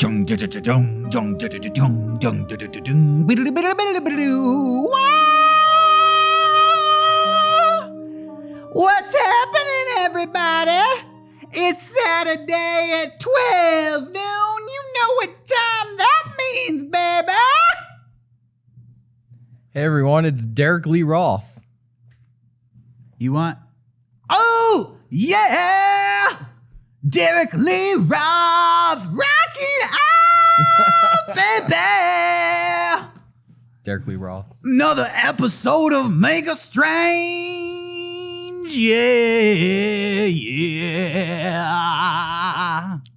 What's happening, everybody? It's Saturday at 12 noon. You know what time that means, baby. Hey, everyone. It's Derek Lee Roth. You want? Oh, yeah! Derek Lee Roth, rocking out, baby! Derek Lee Roth. Another episode of Mega Strange. Yeah.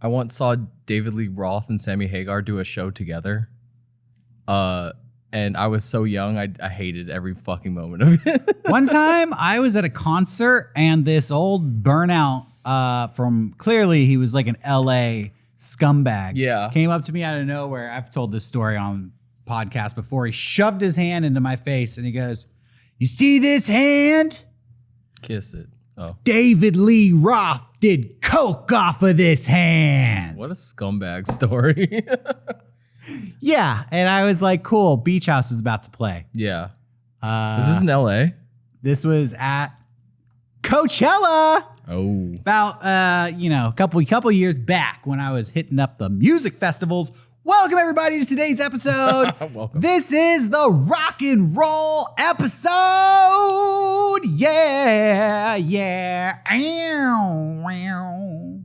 I once saw David Lee Roth and Sammy Hagar do a show together. And I was so young, I hated every fucking moment of it. One time I was at a concert and this old burnout from clearly he was like an LA scumbag. Yeah. Came up to me out of nowhere. I've told this story on podcast before. He shoved his hand into my face and he goes, "You see this hand? Kiss it. Oh. David Lee Roth did coke off of this hand." What a scumbag story. Yeah. And I was like, cool, Beach House is about to play. Yeah. Is this in LA? This was at Coachella. Oh. About, a couple years back when I was hitting up the music festivals. Welcome, everybody, to today's episode. Welcome. This is the rock and roll episode. Yeah, yeah. Ow, ow.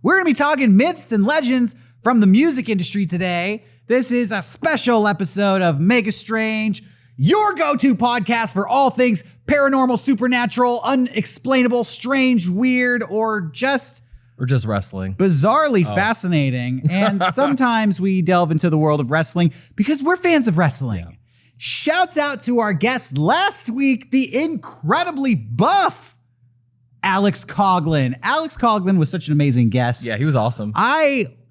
We're going to be talking myths and legends from the music industry today. This is a special episode of Mega Strange, your go-to podcast for all things paranormal, supernatural, unexplainable, strange, weird, or just wrestling. Bizarrely fascinating. And sometimes we delve into the world of wrestling because we're fans of wrestling. Yeah. Shouts out to our guest last week, the incredibly buff Alex Coughlin. Alex Coughlin was such an amazing guest. Yeah, he was awesome.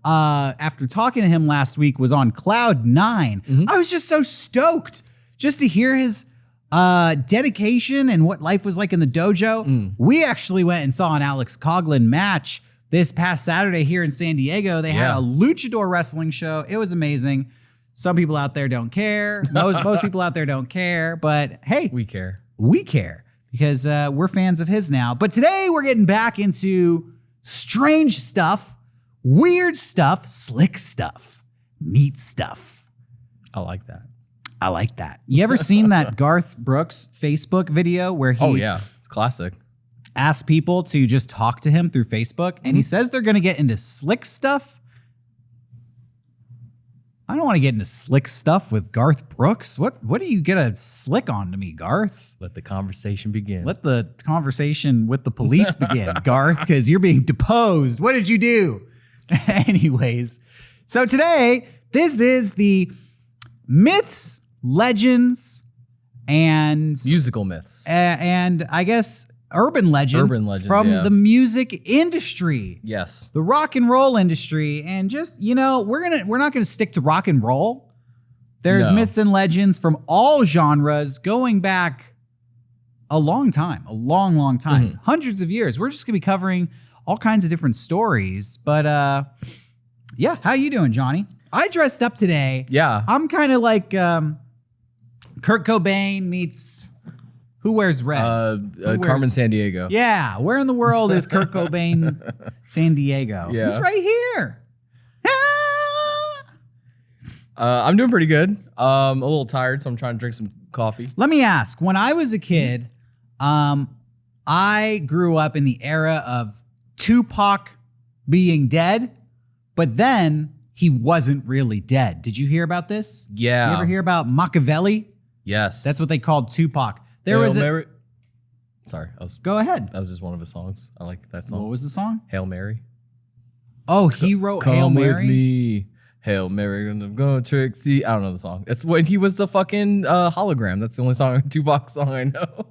After talking to him last week, was on cloud 9. Mm-hmm. I was just so stoked just to hear his dedication and what life was like in the dojo. We actually went and saw an Alex Coughlin match this past Saturday here in San Diego. They had a luchador wrestling show. It was amazing. Some people out there don't care. Most people out there don't care. But hey, we care. We care because we're fans of his now. But today we're getting back into strange stuff, weird stuff, slick stuff, neat stuff. I like that. I like that. You ever seen that Garth Brooks Facebook video where he it's classic. Asks people to just talk to him through Facebook and he says they're going to get into slick stuff? I don't want to get into slick stuff with Garth Brooks. What do you get a slick on to me, Garth? Let the conversation begin. Let the conversation with the police begin, Garth, because you're being deposed. What did you do? Anyways, so today, this is the myths, legends, and musical myths, and I guess urban legends from the music industry. Yes, the rock and roll industry, and just we're not gonna stick to rock and roll. There's myths and legends from all genres going back a long time, hundreds of years. We're just gonna be covering all kinds of different stories, but how you doing, Johnny? I dressed up today. Yeah. I'm kind of like Kurt Cobain meets who wears red? Carmen Sandiego. Yeah. Where in the world is Kurt Cobain Sandiego? Yeah. He's right here. I'm doing pretty good. I'm a little tired, so I'm trying to drink some coffee. Let me ask, when I was a kid, I grew up in the era of Tupac being dead, but then he wasn't really dead. Did you hear about this? Yeah. You ever hear about Machiavelli? Yes. That's what they called Tupac. Sorry. Go ahead. That was just one of his songs. I like that song. What was the song? Hail Mary. Oh, he wrote Hail Mary? Come with me. Hail Mary and I'm going Trixie. I don't know the song. It's when he was the fucking hologram. That's the only Tupac song I know.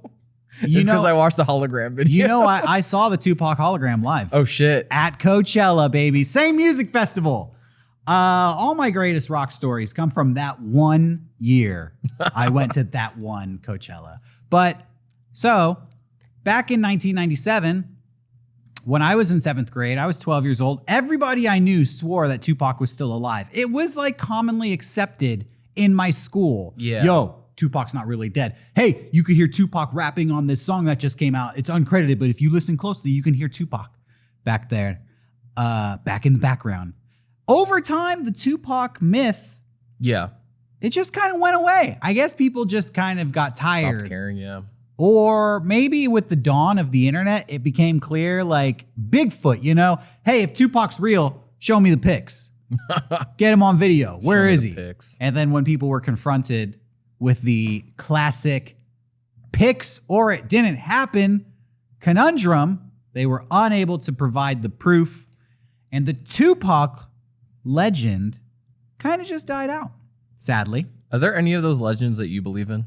It's because I watched the hologram video. I saw the Tupac hologram live. Oh, shit. At Coachella, baby. Same music festival. All my greatest rock stories come from that one year. I went to that one Coachella. But so back in 1997, when I was in 7th grade, I was 12 years old. Everybody I knew swore that Tupac was still alive. It was like commonly accepted in my school. Yeah. Yo, Tupac's not really dead. Hey, you could hear Tupac rapping on this song that just came out. It's uncredited, but if you listen closely, you can hear Tupac back there, back in the background. Over time, the Tupac myth, it just kind of went away. I guess people just kind of got tired. Stopped caring, yeah. Or maybe with the dawn of the internet, it became clear, like Bigfoot, you know? Hey, if Tupac's real, show me the pics. Get him on video. Where is he? Pics. And then when people were confronted with the classic pics or it didn't happen conundrum, they were unable to provide the proof. And the Tupac legend kind of just died out, sadly. Are there any of those legends that you believe in?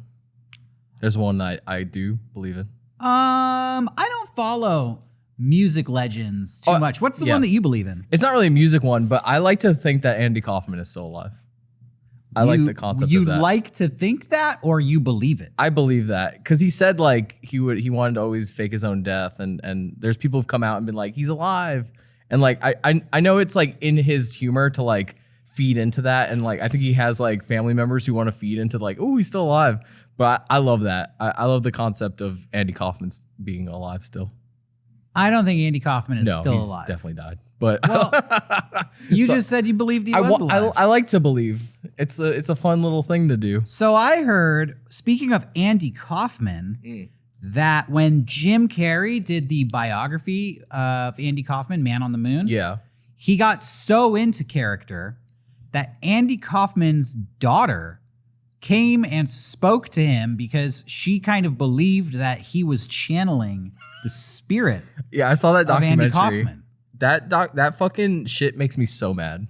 There's one I do believe in. I don't follow music legends too much. What's the one that you believe in? It's not really a music one, but I like to think that Andy Kaufman is still alive. I like the concept of that. You like to think that, or you believe it? I believe that because he said like he wanted to always fake his own death, and there's people who've come out and been like he's alive, and like I know it's like in his humor to like feed into that, and like I think he has like family members who want to feed into like, oh, he's still alive. But I love that. I love the concept of Andy Kaufman being alive still. I don't think Andy Kaufman is still alive. Definitely died. But well, you just said you believed he was alive. I like to believe. It's a fun little thing to do. So I heard, speaking of Andy Kaufman, that when Jim Carrey did the biography of Andy Kaufman, Man on the Moon, he got so into character that Andy Kaufman's daughter came and spoke to him because she kind of believed that he was channeling the spirit. Yeah, I saw that documentary. Andy Kaufman. That fucking shit makes me so mad.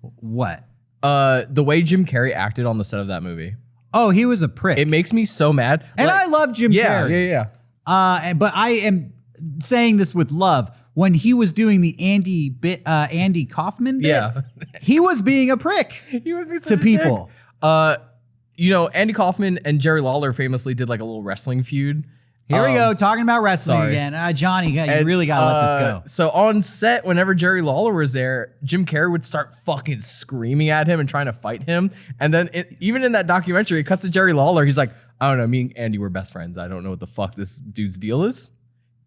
What? The way Jim Carrey acted on the set of that movie. Oh, he was a prick. It makes me so mad. And like, I love Jim Carrey. Yeah. But I am saying this with love. When he was doing the Andy Kaufman bit, he was being a prick he was being to people. You know, Andy Kaufman and Jerry Lawler famously did like a little wrestling feud. Here we go, talking about wrestling again. Johnny, you really got to let this go. So on set, whenever Jerry Lawler was there, Jim Carrey would start fucking screaming at him and trying to fight him. And then even in that documentary, it cuts to Jerry Lawler. He's like, I don't know, me and Andy were best friends. I don't know what the fuck this dude's deal is.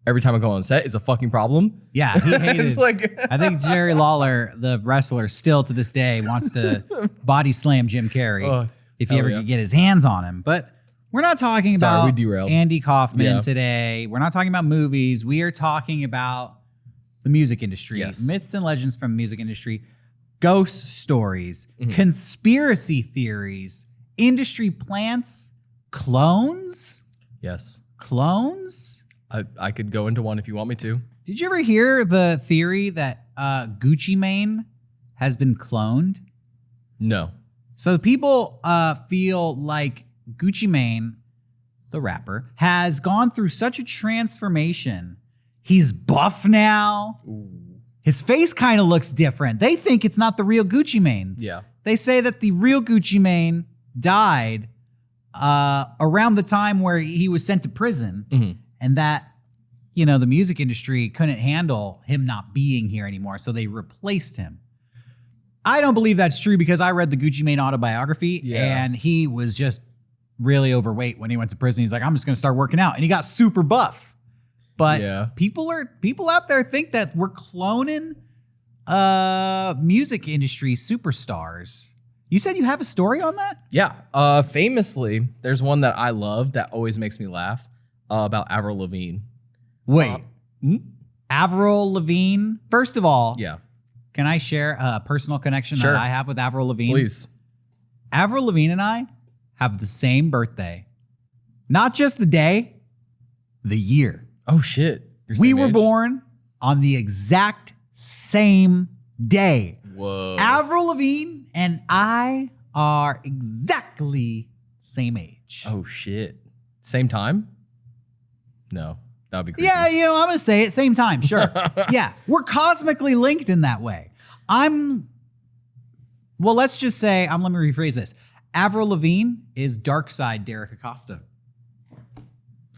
Every time I go on set, it's a fucking problem. Yeah, he hated it's like I think Jerry Lawler, the wrestler, still to this day wants to body slam Jim Carrey if he ever could get his hands on him. But we're not talking about Andy Kaufman today. We're not talking about movies. We are talking about the music industry. Yes. Myths and legends from the music industry. Ghost stories. Conspiracy theories. Industry plants. Clones? Yes. Clones? I could go into one if you want me to. Did you ever hear the theory that Gucci Mane has been cloned? No. So people feel like Gucci Mane, the rapper, has gone through such a transformation. He's buff now. Ooh. His face kind of looks different. They think it's not the real Gucci Mane. Yeah. They say that the real Gucci Mane died around the time where he was sent to prison, and that, you know, the music industry couldn't handle him not being here anymore, so they replaced him. I don't believe that's true because I read the Gucci Mane autobiography, and he was just really overweight when he went to prison. He's like, I'm just going to start working out, and he got super buff. But people out there think that we're cloning music industry superstars. You said you have a story on that? Yeah. Famously, there's one that I love that always makes me laugh about Avril Lavigne. Wait. Avril Lavigne? First of all, can I share a personal connection that I have with Avril Lavigne? Please. Avril Lavigne and I have the same birthday. Not just the day, the year. Oh, shit. We were born on the exact same day. Whoa. Avril Lavigne and I are exactly same age. Oh, shit. Same time? No. That would be creepy. Yeah, you know, I'm going to say it. Same time, sure. Yeah, we're cosmically linked in that way. Let's just say, let me rephrase this. Avril Lavigne is dark side Derek Acosta.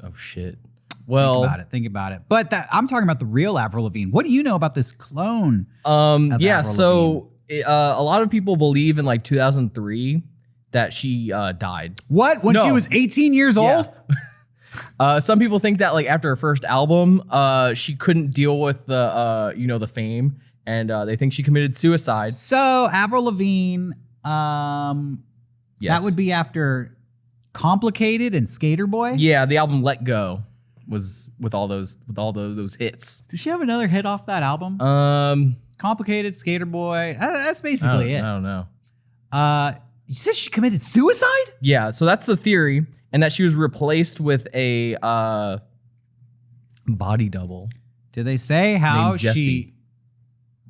Oh, shit. Well, think about it. But I'm talking about the real Avril Lavigne. What do you know about this clone? Yeah. Avril So a lot of people believe in like 2003 that she died. What? When she was 18 years old? Some people think that like after her first album, she couldn't deal with the the fame, and they think she committed suicide. So Avril Lavigne, that would be after Complicated and Skater Boy. Yeah, the album Let Go was with all those hits. Did she have another hit off that album? Complicated, Skater Boy. That's basically it. I don't know. You said she committed suicide? Yeah, so that's the theory, and that she was replaced with a body double. Did they say how Named Jessie. she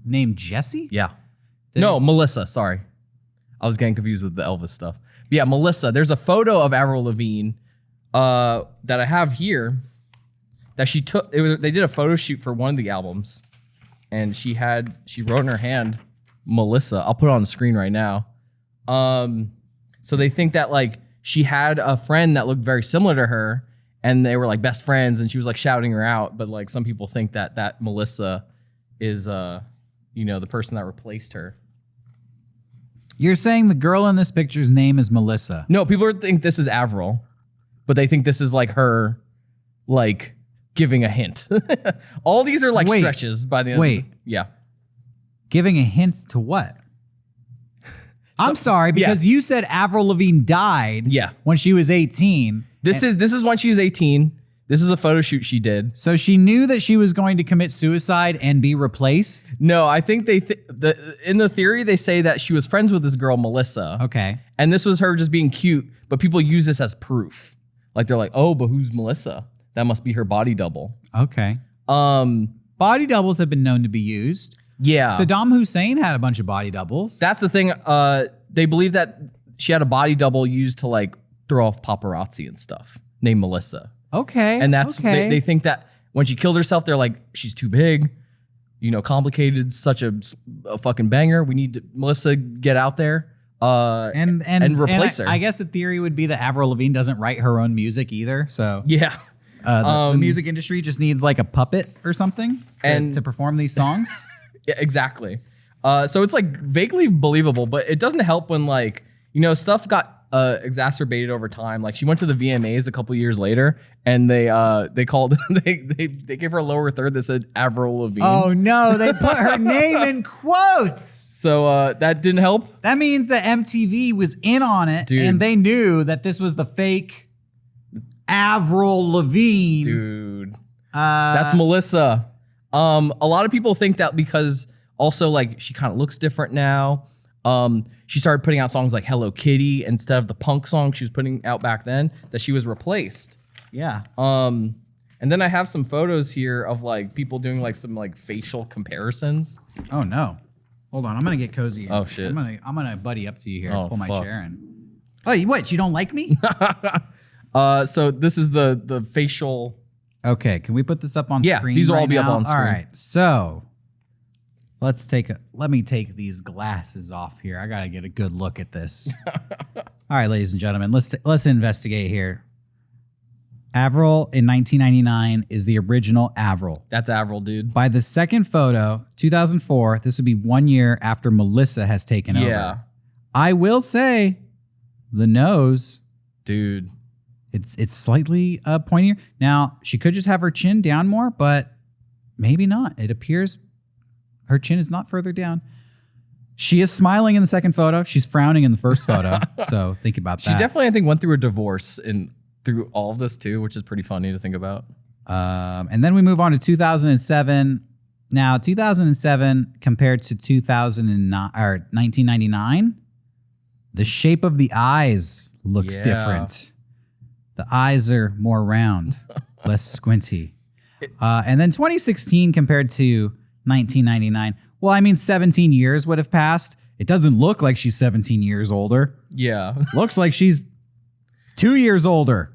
named Jessie? Yeah. Melissa, sorry. I was getting confused with the Elvis stuff. But yeah, Melissa. There's a photo of Avril Lavigne that I have here that she took. They did a photo shoot for one of the albums, and she wrote in her hand, Melissa. I'll put it on the screen right now. So they think that like she had a friend that looked very similar to her, and they were like best friends, and she was like shouting her out. But like some people think that Melissa is the person that replaced her. You're saying the girl in this picture's name is Melissa? No, people think this is Avril, but they think this is like her, like giving a hint. All these are like stretches by the end. Yeah. Giving a hint to what? I'm sorry, because you said Avril Lavigne died when she was 18. This is when she was 18. This is a photo shoot she did. So she knew that she was going to commit suicide and be replaced? No, I think in the theory, they say that she was friends with this girl, Melissa. Okay. And this was her just being cute, but people use this as proof. Like they're like, oh, but who's Melissa? That must be her body double. Okay. Body doubles have been known to be used. Yeah. Saddam Hussein had a bunch of body doubles. That's the thing. They believe that she had a body double used to like throw off paparazzi and stuff named Melissa. Okay. And that's they think that when she killed herself, they're like, she's too big, Complicated, such a fucking banger. We need Melissa get out there and replace her. I guess the theory would be that Avril Lavigne doesn't write her own music either. So yeah, the music industry just needs like a puppet or something to perform these songs. Yeah, exactly. So it's like vaguely believable, but it doesn't help when like, stuff got exacerbated over time. Like she went to the VMAs a couple years later, and they called they gave her a lower third that said Avril Lavigne. Oh no, they put her name in quotes. So that didn't help. That means that MTV was in on it, and they knew that this was the fake Avril Lavigne. Dude, that's Melissa. A lot of people think that because also like she kind of looks different now. She started putting out songs like Hello Kitty instead of the punk song she was putting out back then, that she was replaced. Yeah. And then I have some photos here of like people doing like some like facial comparisons. Oh no. Hold on, I'm gonna get cozy. Oh shit. I'm gonna buddy up to you here. Oh, pull my fuck. chair in. Oh, what? You don't like me? So this is the facial. Okay, can we put this up on screen? These will right all be up now? on screen. All right, so let me take these glasses off here. I gotta get a good look at this. All right, ladies and gentlemen, let's investigate here. Avril in 1999 is the original Avril. That's Avril, dude. By the second photo, 2004, this would be 1 year after Melissa has taken over. I will say, the nose, dude, it's slightly pointier. Now, she could just have her chin down more, but maybe not. It appears her chin is not further down. She is smiling in the second photo. She's frowning in the first photo. So think about that. She definitely, I think, went through a divorce through all of this too, which is pretty funny to think about. And then we move on to 2007. Now, 2007 compared to 2009 or 1999, the shape of the eyes looks different. The eyes are more round, less squinty. And then 2016 compared to 1999. Well, I mean, 17 years would have passed. It doesn't look like she's 17 years older. Yeah. Looks like she's 2 years older.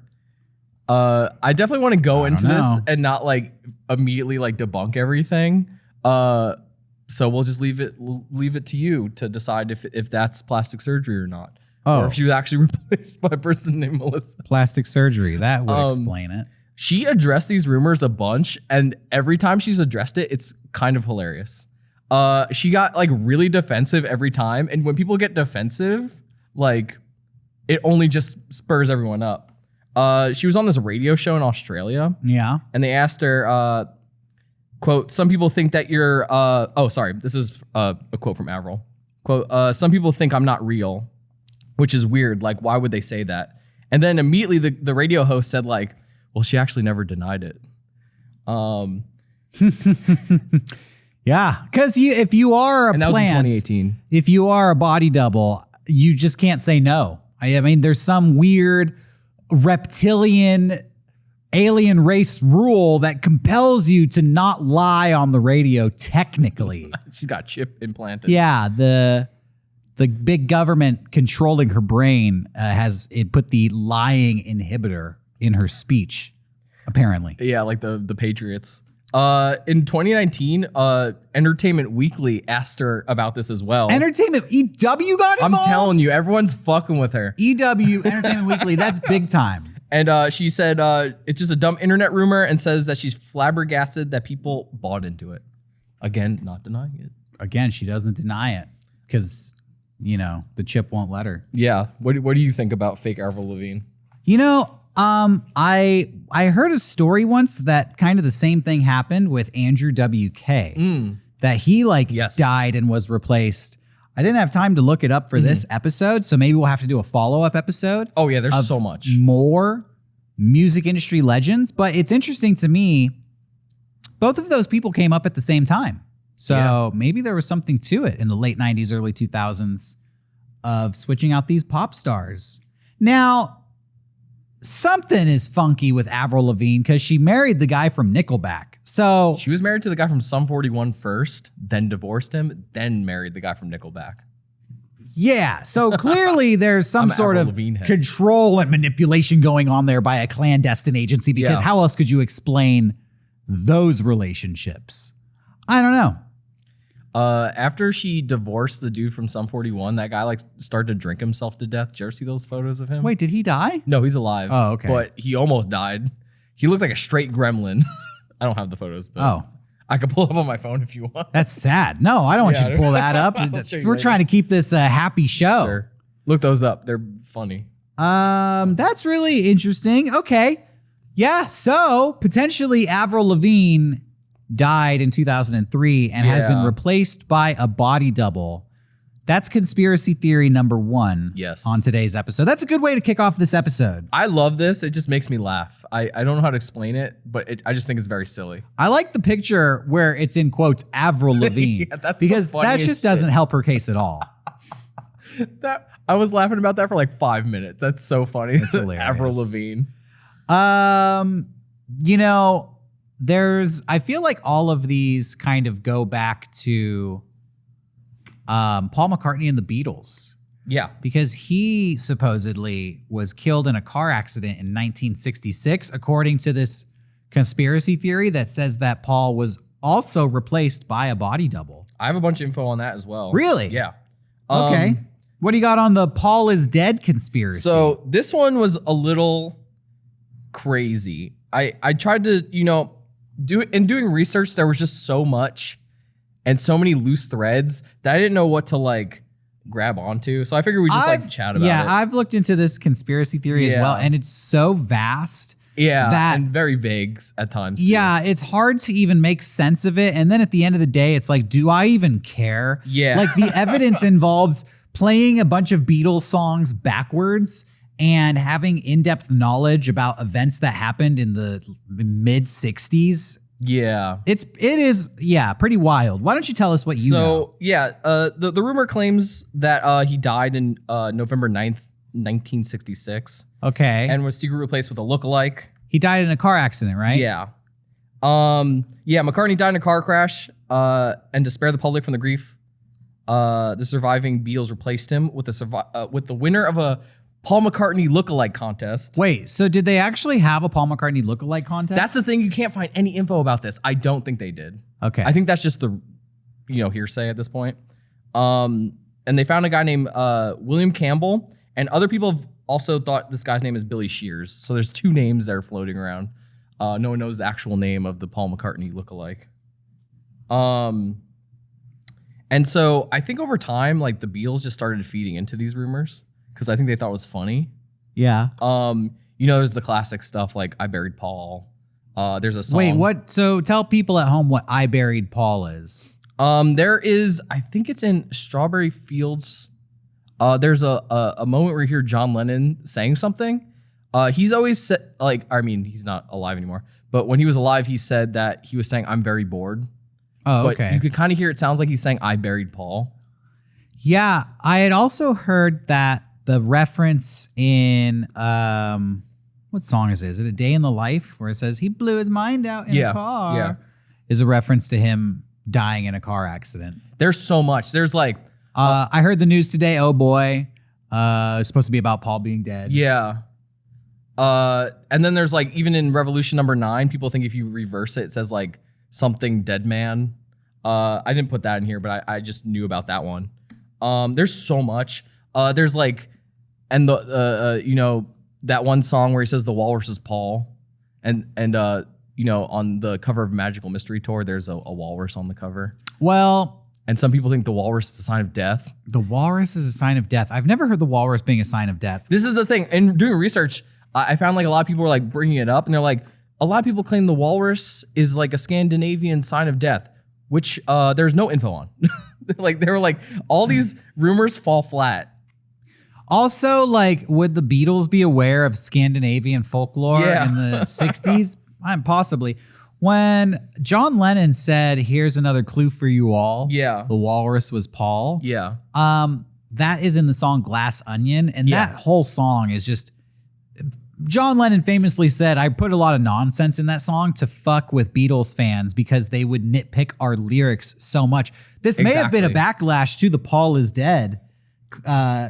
I definitely want to go into this and not like immediately like debunk everything. So we'll just leave it to you to decide if that's plastic surgery or not. Or if she was actually replaced by a person named Melissa. Plastic surgery. That would explain it. she addressed these rumors a bunch, and every time she's addressed it, it's kind of hilarious. She got like really defensive every time, and when people get defensive, like it only just spurs everyone up. She was on this radio show in Australia. Yeah. And they asked her, quote, some people think that you're, this is a quote from Avril. Quote, some people think I'm not real, which is weird. Like, why would they say that? And then immediately the radio host said like, well, she actually never denied it. Yeah, because if you are a and that plant, was in 2018. If you are a body double, you just can't say no. I mean, there's some weird reptilian alien race rule that compels you to not lie on the radio technically. She's got chip implanted. Yeah, the big government controlling her brain put the lying inhibitor in her speech, apparently. Yeah, like the Patriots. In 2019, Entertainment Weekly asked her about this as well. Entertainment EW got involved? I'm telling you, everyone's fucking with her. EW, Entertainment Weekly, that's big time. And she said it's just a dumb internet rumor and says that she's flabbergasted that people bought into it. Again, not denying it. Again, she doesn't deny it because, the chip won't let her. Yeah. What do you think about fake Avril Lavigne? I heard a story once that kind of the same thing happened with Andrew WK. That he died and was replaced. I didn't have time to look it up for this episode, so maybe we'll have to do a follow-up episode. Oh yeah, there's so much more music industry legends, but it's interesting to me. Both of those people came up at the same time. So maybe there was something to it in the late 90s, early 2000s of switching out these pop stars. Now, something is funky with Avril Lavigne because she married the guy from Nickelback. So she was married to the guy from Sum 41 first, then divorced him, then married the guy from Nickelback. Yeah, so clearly there's some sort of control and manipulation going on there by a clandestine agency because how else could you explain those relationships? I don't know. After she divorced the dude from Sum 41, that guy started to drink himself to death. Did you ever see those photos of him? Wait, did he die? No, he's alive. Oh, okay. But he almost died. He looked like a straight gremlin. I don't have the photos, but I can pull up on my phone if you want. That's sad. No, I don't want you to pull that up. We're trying to keep this a happy show. Sure. Look those up. They're funny. That's really interesting. Okay. Yeah, so potentially Avril Lavigne died in 2003 and has been replaced by a body double. That's conspiracy theory number 1 on today's episode. That's a good way to kick off this episode. I love this. It just makes me laugh. I don't know how to explain it, but I just think it's very silly. I like the picture where it's in quotes Avril Lavigne because that just doesn't help her case at all. I was laughing about that for like 5 minutes. That's so funny. It's hilarious. Avril Lavigne. I feel like all of these kind of go back to Paul McCartney and the Beatles. Yeah. Because he supposedly was killed in a car accident in 1966, according to this conspiracy theory that says that Paul was also replaced by a body double. I have a bunch of info on that as well. Really? Yeah. Okay. What do you got on the Paul is dead conspiracy? So this one was a little crazy. I tried to, doing research, there was just so much and so many loose threads that I didn't know what to grab onto. So I figured we just chat about it. Yeah, I've looked into this conspiracy theory as well, and it's so vast. Yeah, and very vague at times too. Yeah, it's hard to even make sense of it. And then at the end of the day, it's like, do I even care? Yeah. Like the evidence involves playing a bunch of Beatles songs backwards and having in-depth knowledge about events that happened in the mid 60s. Yeah. It is pretty wild. Why don't you tell us what you know? The rumor claims that he died in November 9th, 1966. Okay. And was secretly replaced with a lookalike. He died in a car accident, right? Yeah. McCartney died in a car crash, and to spare the public from the grief, the surviving Beatles replaced him with the winner of a Paul McCartney lookalike contest. Wait, so did they actually have a Paul McCartney lookalike contest? That's the thing. You can't find any info about this. I don't think they did. Okay. I think that's just the, hearsay at this point. And they found a guy named William Campbell, and other people have also thought this guy's name is Billy Shears. So there's 2 names that are floating around. No one knows the actual name of the Paul McCartney lookalike. And so I think over time, like the Beatles just started feeding into these rumors because I think they thought it was funny. Yeah. There's the classic stuff like I Buried Paul. There's a song. Wait, what? So tell people at home what I Buried Paul is. There is, I think it's in Strawberry Fields. There's a moment where you hear John Lennon saying something. He's always said, he's not alive anymore, but when he was alive, he said that he was saying, I'm very bored. Oh, but okay. You could kind of hear it sounds like he's saying, I buried Paul. Yeah, I had also heard that the reference in, what song is it? Is it A Day in the Life? Where it says, he blew his mind out in a car. Yeah. Is a reference to him dying in a car accident. There's so much. There's like... I heard the news today, oh boy. It's supposed to be about Paul being dead. Yeah. And then there's like, even in Revolution number 9, people think if you reverse it, it says like something dead man. I didn't put that in here, but I just knew about that one. There's so much. There's like, and that one song where he says the walrus is Paul. And on the cover of Magical Mystery Tour, there's a walrus on the cover. Well... And some people think the walrus is a sign of death. The walrus is a sign of death. I've never heard the walrus being a sign of death. This is the thing. In doing research, I found like a lot of people were like bringing it up, and they're like, a lot of people claim the walrus is like a Scandinavian sign of death, which there's no info on. Like they were like, all these rumors fall flat. Also, like, would the Beatles be aware of Scandinavian folklore in the 60s? Possibly. When John Lennon said, here's another clue for you all. Yeah. The walrus was Paul. Yeah. That is in the song Glass Onion. And that whole song is just, John Lennon famously said, I put a lot of nonsense in that song to fuck with Beatles fans because they would nitpick our lyrics so much. This may have been a backlash to the Paul is dead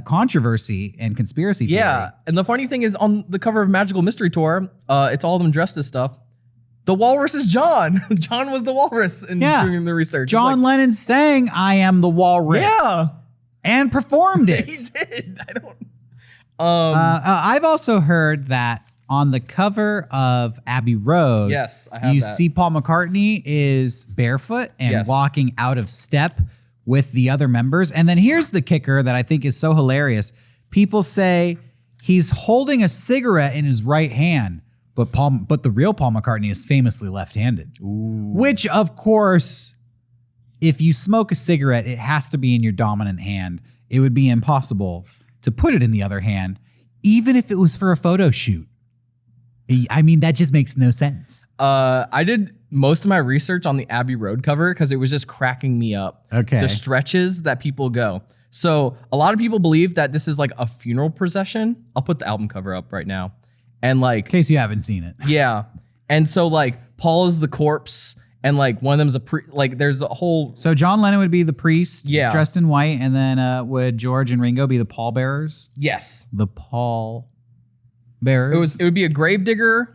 controversy and conspiracy theory. Yeah. And the funny thing is on the cover of Magical Mystery Tour, it's all of them dressed as stuff. The walrus is John. John was the walrus in doing the research. John Lennon sang I am the walrus. Yeah. And performed it. He did. I don't... I've also heard that on the cover of Abbey Road, yes, I have you that. see Paul McCartney is barefoot and walking out of step with the other members. And then here's the kicker that I think is so hilarious. People say he's holding a cigarette in his right hand. But the real Paul McCartney is famously left-handed. Ooh. Which, of course, if you smoke a cigarette, it has to be in your dominant hand. It would be impossible to put it in the other hand, even if it was for a photo shoot. I mean, that just makes no sense. I did most of my research on the Abbey Road cover because it was just cracking me up. Okay. The stretches that people go. So a lot of people believe that this is like a funeral procession. I'll put the album cover up right now. And like, in case you haven't seen it. Yeah. And so like Paul is the corpse and like one of them is there's a whole. So John Lennon would be the priest dressed in white. And then would George and Ringo be the pallbearers? Yes. The pall bearers. It would be a gravedigger,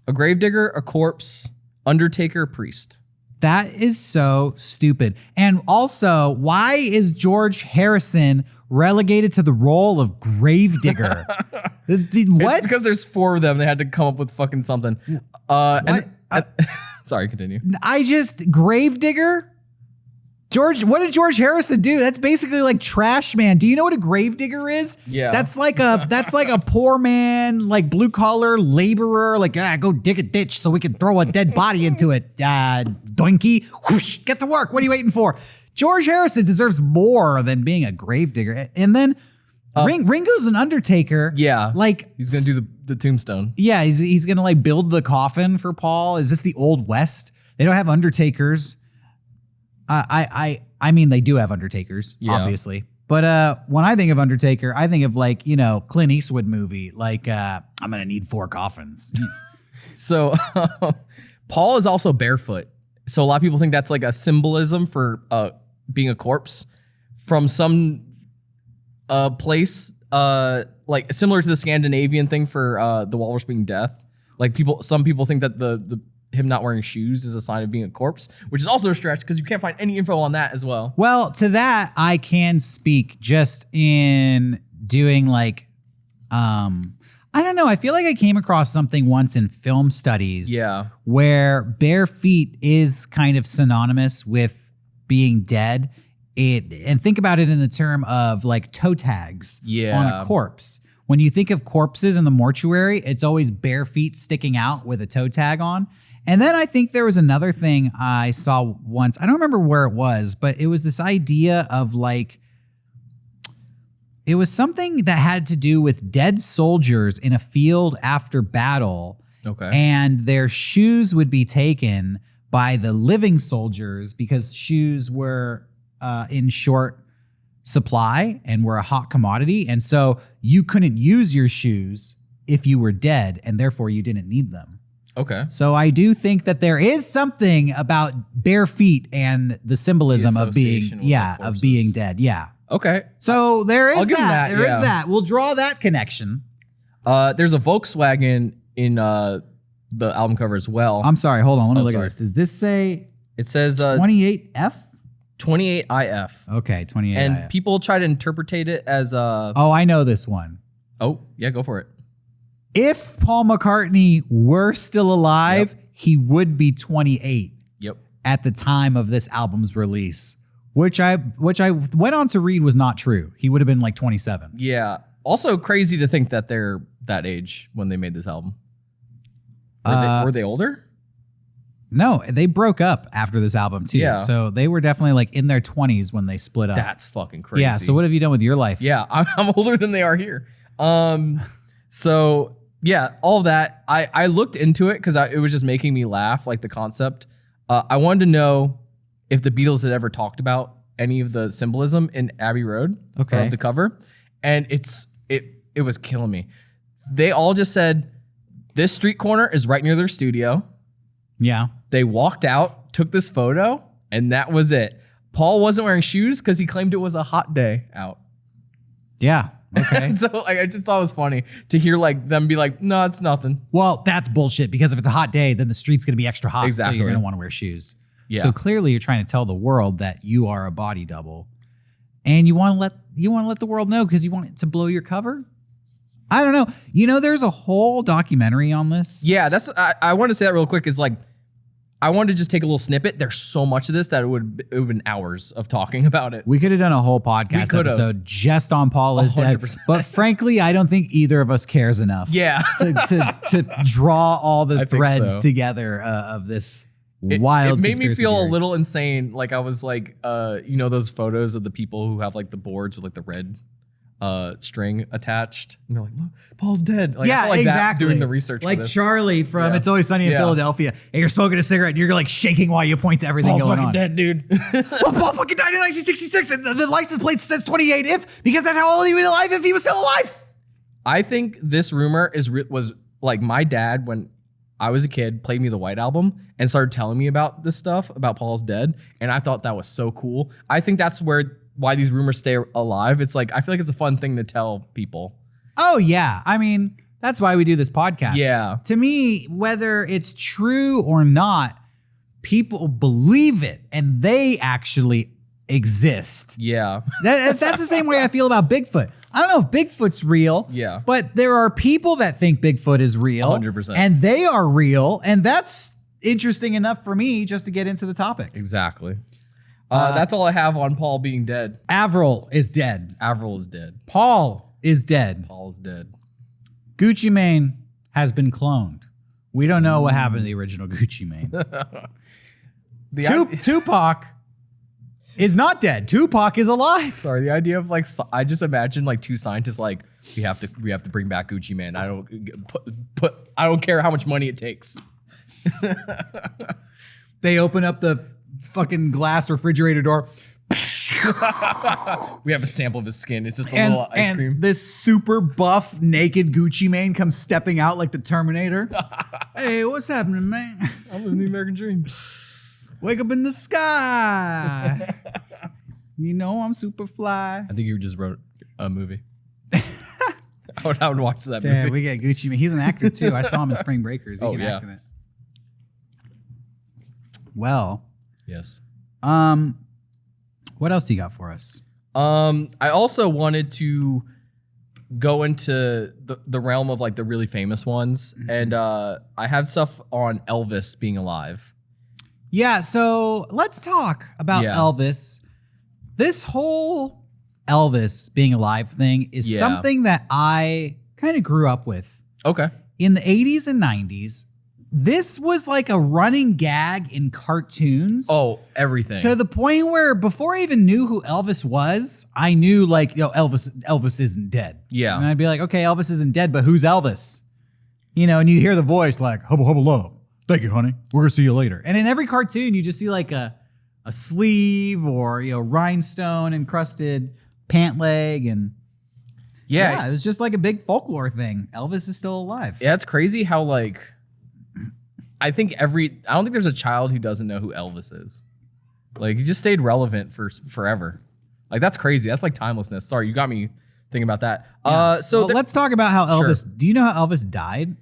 a corpse, undertaker, priest. That is so stupid. And also, why is George Harrison relegated to the role of gravedigger? What? It's because there's 4 of them. They had to come up with fucking something. Sorry, continue. Gravedigger? What did George Harrison do? That's basically like trash man. Do you know what a gravedigger is? Yeah. That's like a poor man, like blue collar laborer, like go dig a ditch so we can throw a dead body into it. Doinky. Whoosh, get to work. What are you waiting for? George Harrison deserves more than being a gravedigger. And then Ringo's an undertaker. Yeah. Like he's gonna do the tombstone. Yeah, he's gonna like build the coffin for Paul. Is this the Old West? They don't have undertakers. I mean, they do have undertakers, obviously. But when I think of Undertaker, I think of like, Clint Eastwood movie. Like, I'm going to need 4 coffins. So Paul is also barefoot. So a lot of people think that's like a symbolism for being a corpse from some place, like similar to the Scandinavian thing for the walrus being death. Like some people think that him not wearing shoes is a sign of being a corpse, which is also a stretch because you can't find any info on that as well. Well, to that I can speak just in doing like, I I don't know. I feel like I came across something once in film studies. Yeah. Where bare feet is kind of synonymous with being dead. And think about it in the term of like toe tags on a corpse. When you think of corpses in the mortuary, it's always bare feet sticking out with a toe tag on. And then I think there was another thing I saw once. I don't remember where it was, but it was this idea of like, it was something that had to do with dead soldiers in a field after battle. Okay. And their shoes would be taken by the living soldiers because shoes were in short supply and were a hot commodity. And so you couldn't use your shoes if you were dead, and therefore you didn't need them. Okay. So I do think that there is something about bare feet and the symbolism of being, of being dead. Yeah. Okay. So there is that. There is yeah. that. We'll draw that connection. There's a Volkswagen in the album cover as well. I'm sorry. Hold on. Let me look at this. Does this say it says 28F? 28IF. Okay, 28IF. And people try to interpretate it as Oh, I know this one. Oh, yeah, go for it. If Paul McCartney were still alive, he would be 28. Yep. At the time of this album's release, which I went on to read was not true. He would have been like 27. Yeah. Also crazy to think that they're that age when they made this album. Were they older? No, they broke up after this album too. Yeah. So they were definitely like in their 20s when they split up. That's fucking crazy. Yeah. So what have you done with your life? Yeah, I'm older than they are here. So yeah, all that. I looked into it because it was just making me laugh, like the concept. I wanted to know if the Beatles had ever talked about any of the symbolism in Abbey Road. Okay. Of the cover, and it was killing me. They all just said this street corner is right near their studio. Yeah. They walked out, took this photo, and that was it. Paul wasn't wearing shoes because he claimed it was a hot day out. Yeah. Okay. So I just thought it was funny to hear like them be like, no, it's nothing. Well, that's bullshit because if it's a hot day, then the street's going to be extra hot. Exactly. So you're going to want to wear shoes. Yeah. So clearly you're trying to tell the world that you are a body double and you want to let the world know because you want it to blow your cover. I don't know. You know, there's a whole documentary on this. Yeah. I want to say that real quick is like, I wanted to just take a little snippet. There's so much of this that it would have been hours of talking about it. We could have done a whole podcast episode just on Paul is dead. But frankly, I don't think either of us cares enough. Yeah. to draw all the threads together of this wild. It made me feel theory. a little insane. Like I was like, you know, those photos of the people who have like the boards with like the red string attached, and they're like, look, Paul's dead. Like, yeah, I felt like exactly. that doing the research, like for this. Charlie from It's Always Sunny in Philadelphia, and you're smoking a cigarette, and you're like shaking while you point to everything Paul's going fucking on. dead, dude. Well, Paul fucking died in 1966, and the license plate says 28 if because that's how old he was alive if he was still alive. I think this rumor was like my dad when I was a kid played me the White Album and started telling me about this stuff about Paul's dead, and I thought that was so cool. I think that's why these rumors stay alive. It's like I feel like it's a fun thing to tell people. Oh yeah, I mean that's why we do this podcast. Yeah. To me, whether it's true or not, people believe it and they actually exist. Yeah. That's the same way I feel about Bigfoot. I don't know if Bigfoot's real. Yeah. But there are people that think Bigfoot is real. 100%. And they are real. And that's interesting enough for me just to get into the topic. Exactly. That's all I have on Paul being dead. Avril is dead. Avril is dead. Paul is dead. Paul is dead. Gucci Mane has been cloned. We don't know what happened to the original Gucci Mane. Tupac is not dead. Tupac is alive. Sorry, the idea of like I just imagine like two scientists like we have to bring back Gucci Mane. I don't care how much money it takes. They open up the fucking glass refrigerator door. We have a sample of his skin. It's just a little ice cream. And this super buff, naked Gucci Mane comes stepping out like the Terminator. Hey, what's happening, man? I'm living the American dream. Wake up in the sky. You know I'm super fly. I think you just wrote a movie. I would watch that Damn, movie. we get Gucci Mane. He's an actor too. I saw him in Spring Breakers. He can act in it. Well. Yes. What else do you got for us? I also wanted to go into the realm of like the really famous ones, and I have stuff on Elvis being alive. Yeah, so let's talk about Elvis. This whole Elvis being alive thing is something that I kind of grew up with. Okay. In the 80s and 90s, this was like a running gag in cartoons. Oh, everything. To the point where before I even knew who Elvis was, I knew like, Elvis isn't dead. Yeah. And I'd be like, okay, Elvis isn't dead, but who's Elvis? And you hear the voice like, hubba hubba love. Thank you, honey. We're gonna see you later. And in every cartoon, you just see like a sleeve or rhinestone encrusted pant leg, and it was just like a big folklore thing. Elvis is still alive. Yeah, it's crazy how like I don't think there's a child who doesn't know who Elvis is. Like he just stayed relevant for forever. Like that's crazy. That's like timelessness. Sorry, you got me thinking about that. Yeah. Let's talk about how Elvis. Sure. Do you know how Elvis died?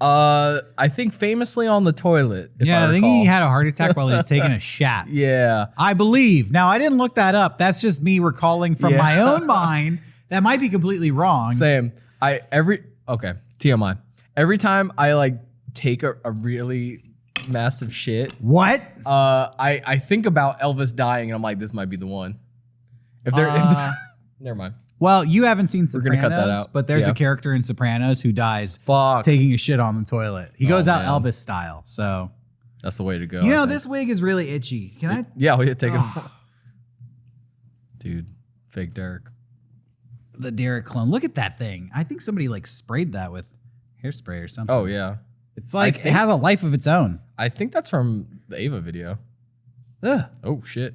I think famously on the toilet. I think he had a heart attack while he was taking a shat. Yeah. I believe. Now, I didn't look that up. That's just me recalling from my own mind. That might be completely wrong. Same. TMI. Every time I like take a really massive shit. What? I think about Elvis dying and I'm like, this might be the one. If they're never mind. Well, you haven't seen Sopranos, We're gonna cut that out. But there's a character in Sopranos who dies taking a shit on the toilet. He goes out Elvis style. So that's the way to go. This wig is really itchy. Can I? Yeah, we'll take it. Dude, fake Derek. The Derek clone. Look at that thing. I think somebody like sprayed that with hairspray or something. Oh yeah. It's like it has a life of its own. I think that's from the Ava video. Ugh. Oh shit.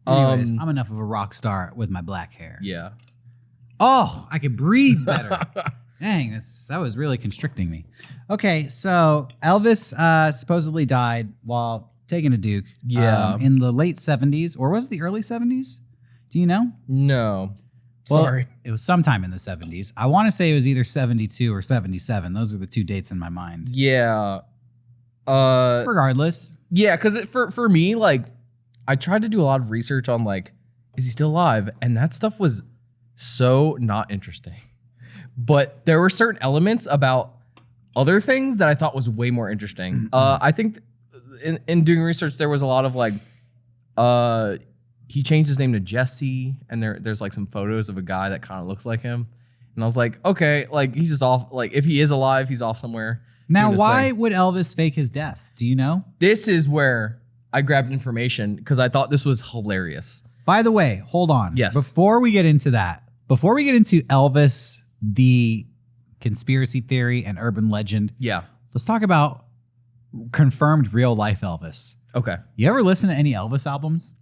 Anyways, I'm enough of a rock star with my black hair. Yeah. Oh, I could breathe better. Dang, that was really constricting me. Okay, so Elvis supposedly died while taking a Duke. Yeah. In the late 70s, or was it the early 70s? Do you know? No. Well, sorry. It was sometime in the 70s. I want to say it was either 72 or 77. Those are the two dates in my mind. Yeah. Regardless. Yeah, because for me, like, I tried to do a lot of research on like, is he still alive? And that stuff was so not interesting. But there were certain elements about other things that I thought was way more interesting. I think in doing research, there was a lot of like, he changed his name to Jesse, and there's like some photos of a guy that kind of looks like him. And I was like, okay, like he's just off. Like if he is alive, he's off somewhere. Now, why would Elvis fake his death? Do you know? This is where I grabbed information because I thought this was hilarious. By the way, hold on. Yes. Before we get into Elvis, the conspiracy theory and urban legend, let's talk about confirmed real life Elvis. Okay. You ever listen to any Elvis albums?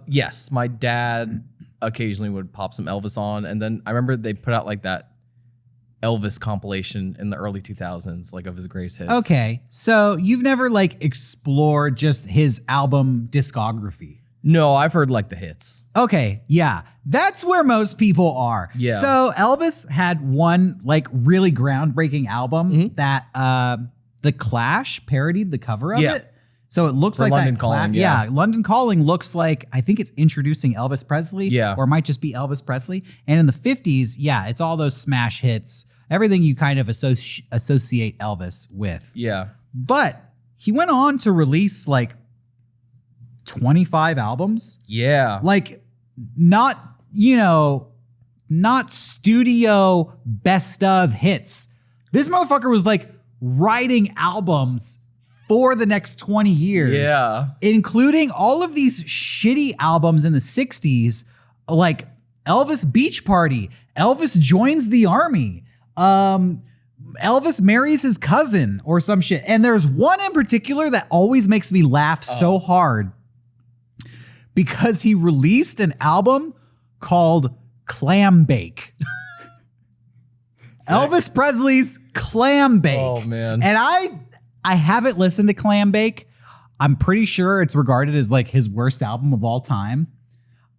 Yes. My dad occasionally would pop some Elvis on, and then I remember they put out like that Elvis compilation in the early 2000s, like of his greatest hits. Okay, so you've never like explored just his album discography? No, I've heard like the hits. Okay, yeah, that's where most people are. Yeah. So Elvis had one like really groundbreaking album that The Clash parodied the cover of it. So it looks like London that Calling, London Calling looks like, I think it's introducing Elvis Presley, or it might just be Elvis Presley. And in the 50s, it's all those smash hits, everything you kind of associate Elvis with. Yeah. But he went on to release like 25 albums. Yeah. Like not studio best of hits. This motherfucker was like writing albums for the next 20 years. Yeah. Including all of these shitty albums in the 60s, like Elvis Beach Party, Elvis Joins the Army, Elvis Marries His Cousin or some shit. And there's one in particular that always makes me laugh so hard because he released an album called Clam Bake. Elvis Presley's Clam Bake. Oh, man. And I haven't listened to Clam Bake. I'm pretty sure it's regarded as like his worst album of all time.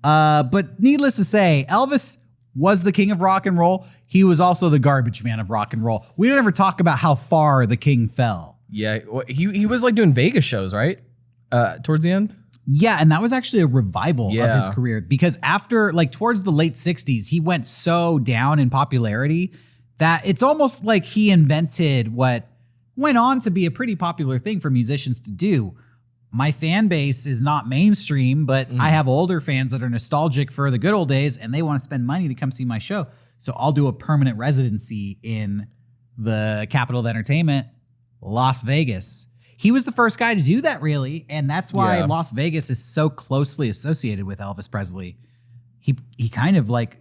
But needless to say, Elvis was the king of rock and roll. He was also the garbage man of rock and roll. We don't ever talk about how far the king fell. Yeah, he was like doing Vegas shows, right? Towards the end? Yeah, and that was actually a revival of Yeah. his career because after, like, towards the late 60s, he went so down in popularity that it's almost like he invented what went on to be a pretty popular thing for musicians to do. My fan base is not mainstream, but I have older fans that are nostalgic for the good old days and they want to spend money to come see my show. So I'll do a permanent residency in the capital of entertainment, Las Vegas. He was the first guy to do that, really, and that's why Las Vegas is so closely associated with Elvis Presley. He kind of like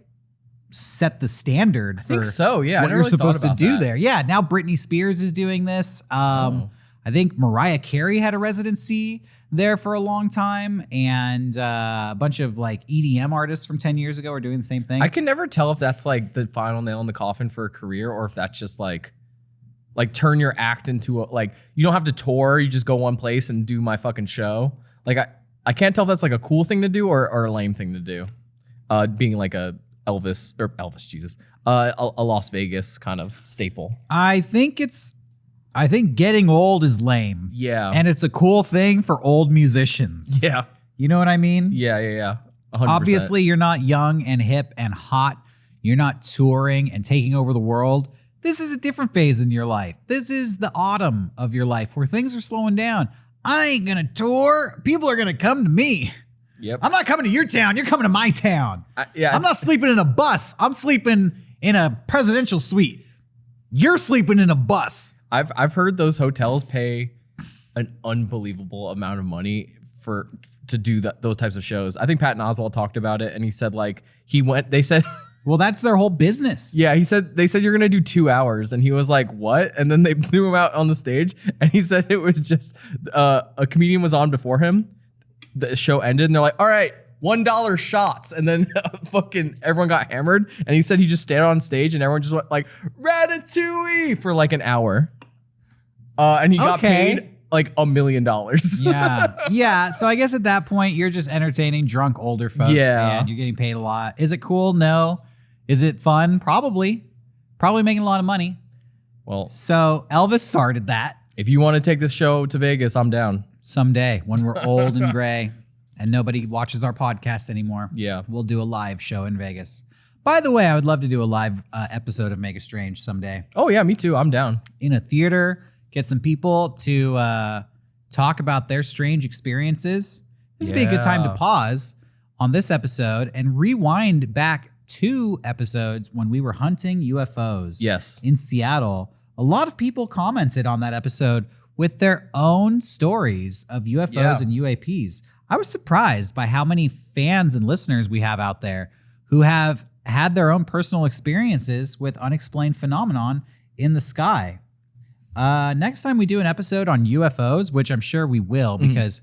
set the standard for think so, yeah. I what never you're really thought supposed to about do that. there. Yeah, now Britney Spears is doing this. I think Mariah Carey had a residency there for a long time, and a bunch of like EDM artists from 10 years ago are doing the same thing. I can never tell if that's like the final nail in the coffin for a career or if that's just like turn your act into like you don't have to tour, you just go one place and do my fucking show. Like I can't tell if that's like a cool thing to do or a lame thing to do. Being like a Elvis a Las Vegas kind of staple. I think getting old is lame. Yeah. And it's a cool thing for old musicians. Yeah. You know what I mean? Yeah. 100%. Obviously, you're not young and hip and hot. You're not touring and taking over the world. This is a different phase in your life. This is the autumn of your life where things are slowing down. I ain't going to tour. People are going to come to me. Yep. I'm not coming to your town. You're coming to my town. I'm not sleeping in a bus. I'm sleeping in a presidential suite. You're sleeping in a bus. I've heard those hotels pay an unbelievable amount of money to do those types of shows. I think Patton Oswalt talked about it, and he said like they said. Well, that's their whole business. Yeah, they said you're gonna do 2 hours, and he was like, "What?" And then they threw him out on the stage, and he said it was just a comedian was on before him. The show ended, and they're like, "All right, $1 shots," and then fucking everyone got hammered. And he said he just stayed on stage, and everyone just went like Ratatouille for like an hour, and he got paid like $1 million. Yeah. So I guess at that point, you're just entertaining drunk older folks, and you're getting paid a lot. Is it cool? No. Is it fun? Probably making a lot of money. Well, so Elvis started that. If you want to take this show to Vegas, I'm down. Someday when we're old and gray and nobody watches our podcast anymore. Yeah. We'll do a live show in Vegas. By the way, I would love to do a live episode of Mega Strange someday. Oh, yeah, me too. I'm down. In a theater, get some people to talk about their strange experiences. This would be a good time to pause on this episode and rewind back 2 episodes when we were hunting UFOs. Yes. In Seattle. A lot of people commented on that episode with their own stories of UFOs and UAPs. I was surprised by how many fans and listeners we have out there who have had their own personal experiences with unexplained phenomenon in the sky. Next time we do an episode on UFOs, which I'm sure we will, because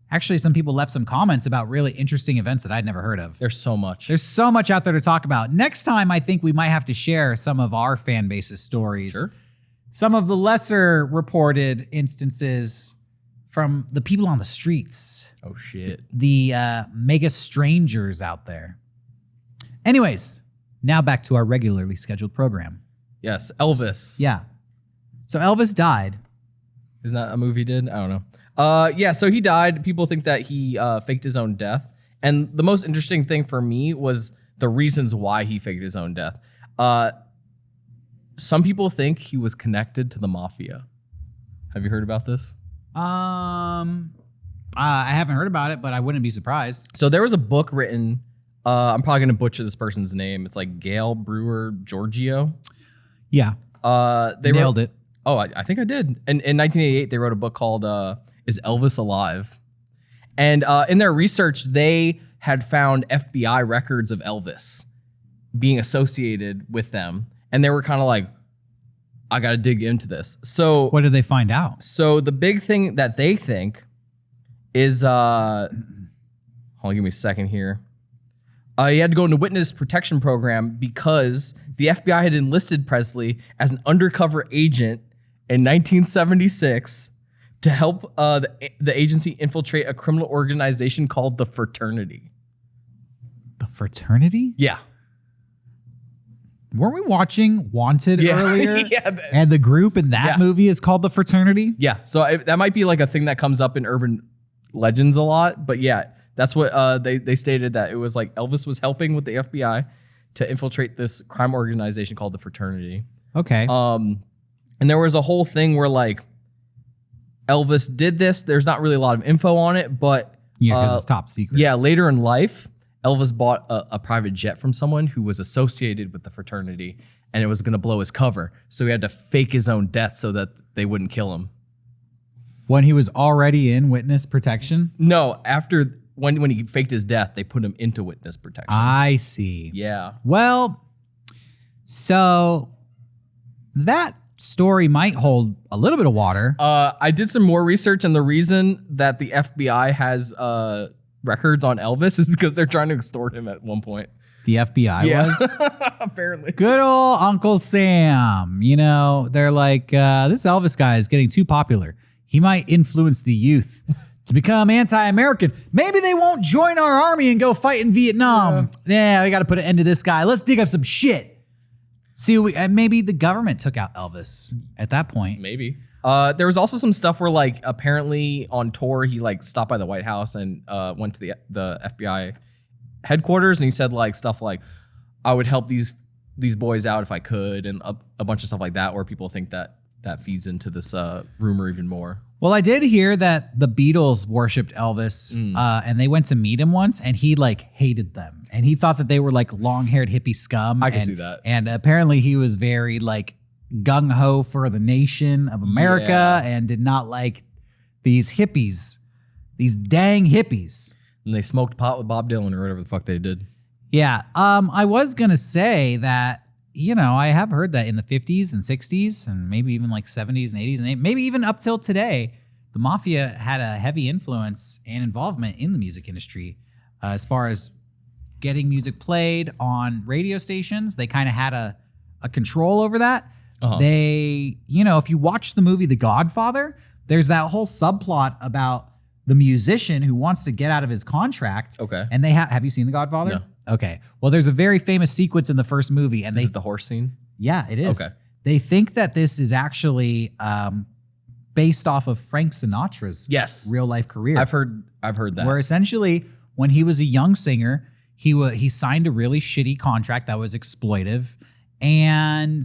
actually some people left some comments about really interesting events that I'd never heard of. There's so much. There's so much out there to talk about. Next time, I think we might have to share some of our fan base's stories. Sure. Some of the lesser reported instances from the people on the streets. Oh, shit. The mega strangers out there. Anyways, now back to our regularly scheduled program. Yes, Elvis. Yeah. So Elvis died. Isn't that a movie he did? I don't know. Yeah, so he died. People think that he faked his own death. And the most interesting thing for me was the reasons why he faked his own death. Some people think he was connected to the Mafia. Have you heard about this? I haven't heard about it, but I wouldn't be surprised. So there was a book written. I'm probably going to butcher this person's name. It's like Gail Brewer Giorgio. Yeah. They nailed it. Oh, I think I did. And in 1988, they wrote a book called Is Elvis Alive? And in their research, they had found FBI records of Elvis being associated with them. And they were kind of like, I got to dig into this. So what did they find out? So the big thing that they think is, hold on, give me a second here. He had to go into witness protection program because the FBI had enlisted Presley as an undercover agent in 1976 to help the agency infiltrate a criminal organization called the Fraternity. The Fraternity? Yeah. Weren't we watching Wanted earlier? Yeah. And the group in that movie is called the Fraternity? Yeah. So that might be like a thing that comes up in urban legends a lot, but yeah, that's what they stated, that it was like Elvis was helping with the FBI to infiltrate this crime organization called the Fraternity. Okay. And there was a whole thing where like Elvis did this. There's not really a lot of info on it, but yeah, because it's top secret. Yeah, later in life, Elvis bought a private jet from someone who was associated with the Fraternity, and it was going to blow his cover. So he had to fake his own death so that they wouldn't kill him. When he was already in witness protection? No, after when he faked his death, they put him into witness protection. I see. Yeah. Well, so that story might hold a little bit of water. I did some more research, and the reason that the FBI has records on Elvis is because they're trying to extort him at one point. The FBI was? Apparently. Good old Uncle Sam. You know, they're like, this Elvis guy is getting too popular. He might influence the youth to become anti-American. Maybe they won't join our army and go fight in Vietnam. Yeah, we got to put an end to this guy. Let's dig up some shit. See, maybe the government took out Elvis at that point. Maybe. There was also some stuff where, like, apparently on tour, he, like, stopped by the White House and went to the FBI headquarters, and he said, like, stuff like, I would help these boys out if I could, and a bunch of stuff like that, where people think that feeds into this rumor even more. Well, I did hear that the Beatles worshipped Elvis, and they went to meet him once, and he like hated them, and he thought that they were like long-haired hippie scum. I can see that. And apparently, he was very like gung ho for the nation of America, and did not like these hippies, these dang hippies. And they smoked pot with Bob Dylan or whatever the fuck they did. Yeah, I was gonna say that. You know, I have heard that in the 50s and 60s and maybe even like 70s and 80s and maybe even up till today, the Mafia had a heavy influence and involvement in the music industry as far as getting music played on radio stations. They kind of had a control over that. They, you know, if you watch the movie The Godfather, there's that whole subplot about the musician who wants to get out of his contract. Okay. And they have you seen The Godfather? No. Okay. Well, there's a very famous sequence in the first movie, and Is it the horse scene? Yeah, it is. Okay. They think that this is actually based off of Frank Sinatra's real life career. I've heard that. Where essentially, when he was a young singer, he signed a really shitty contract that was exploitive, and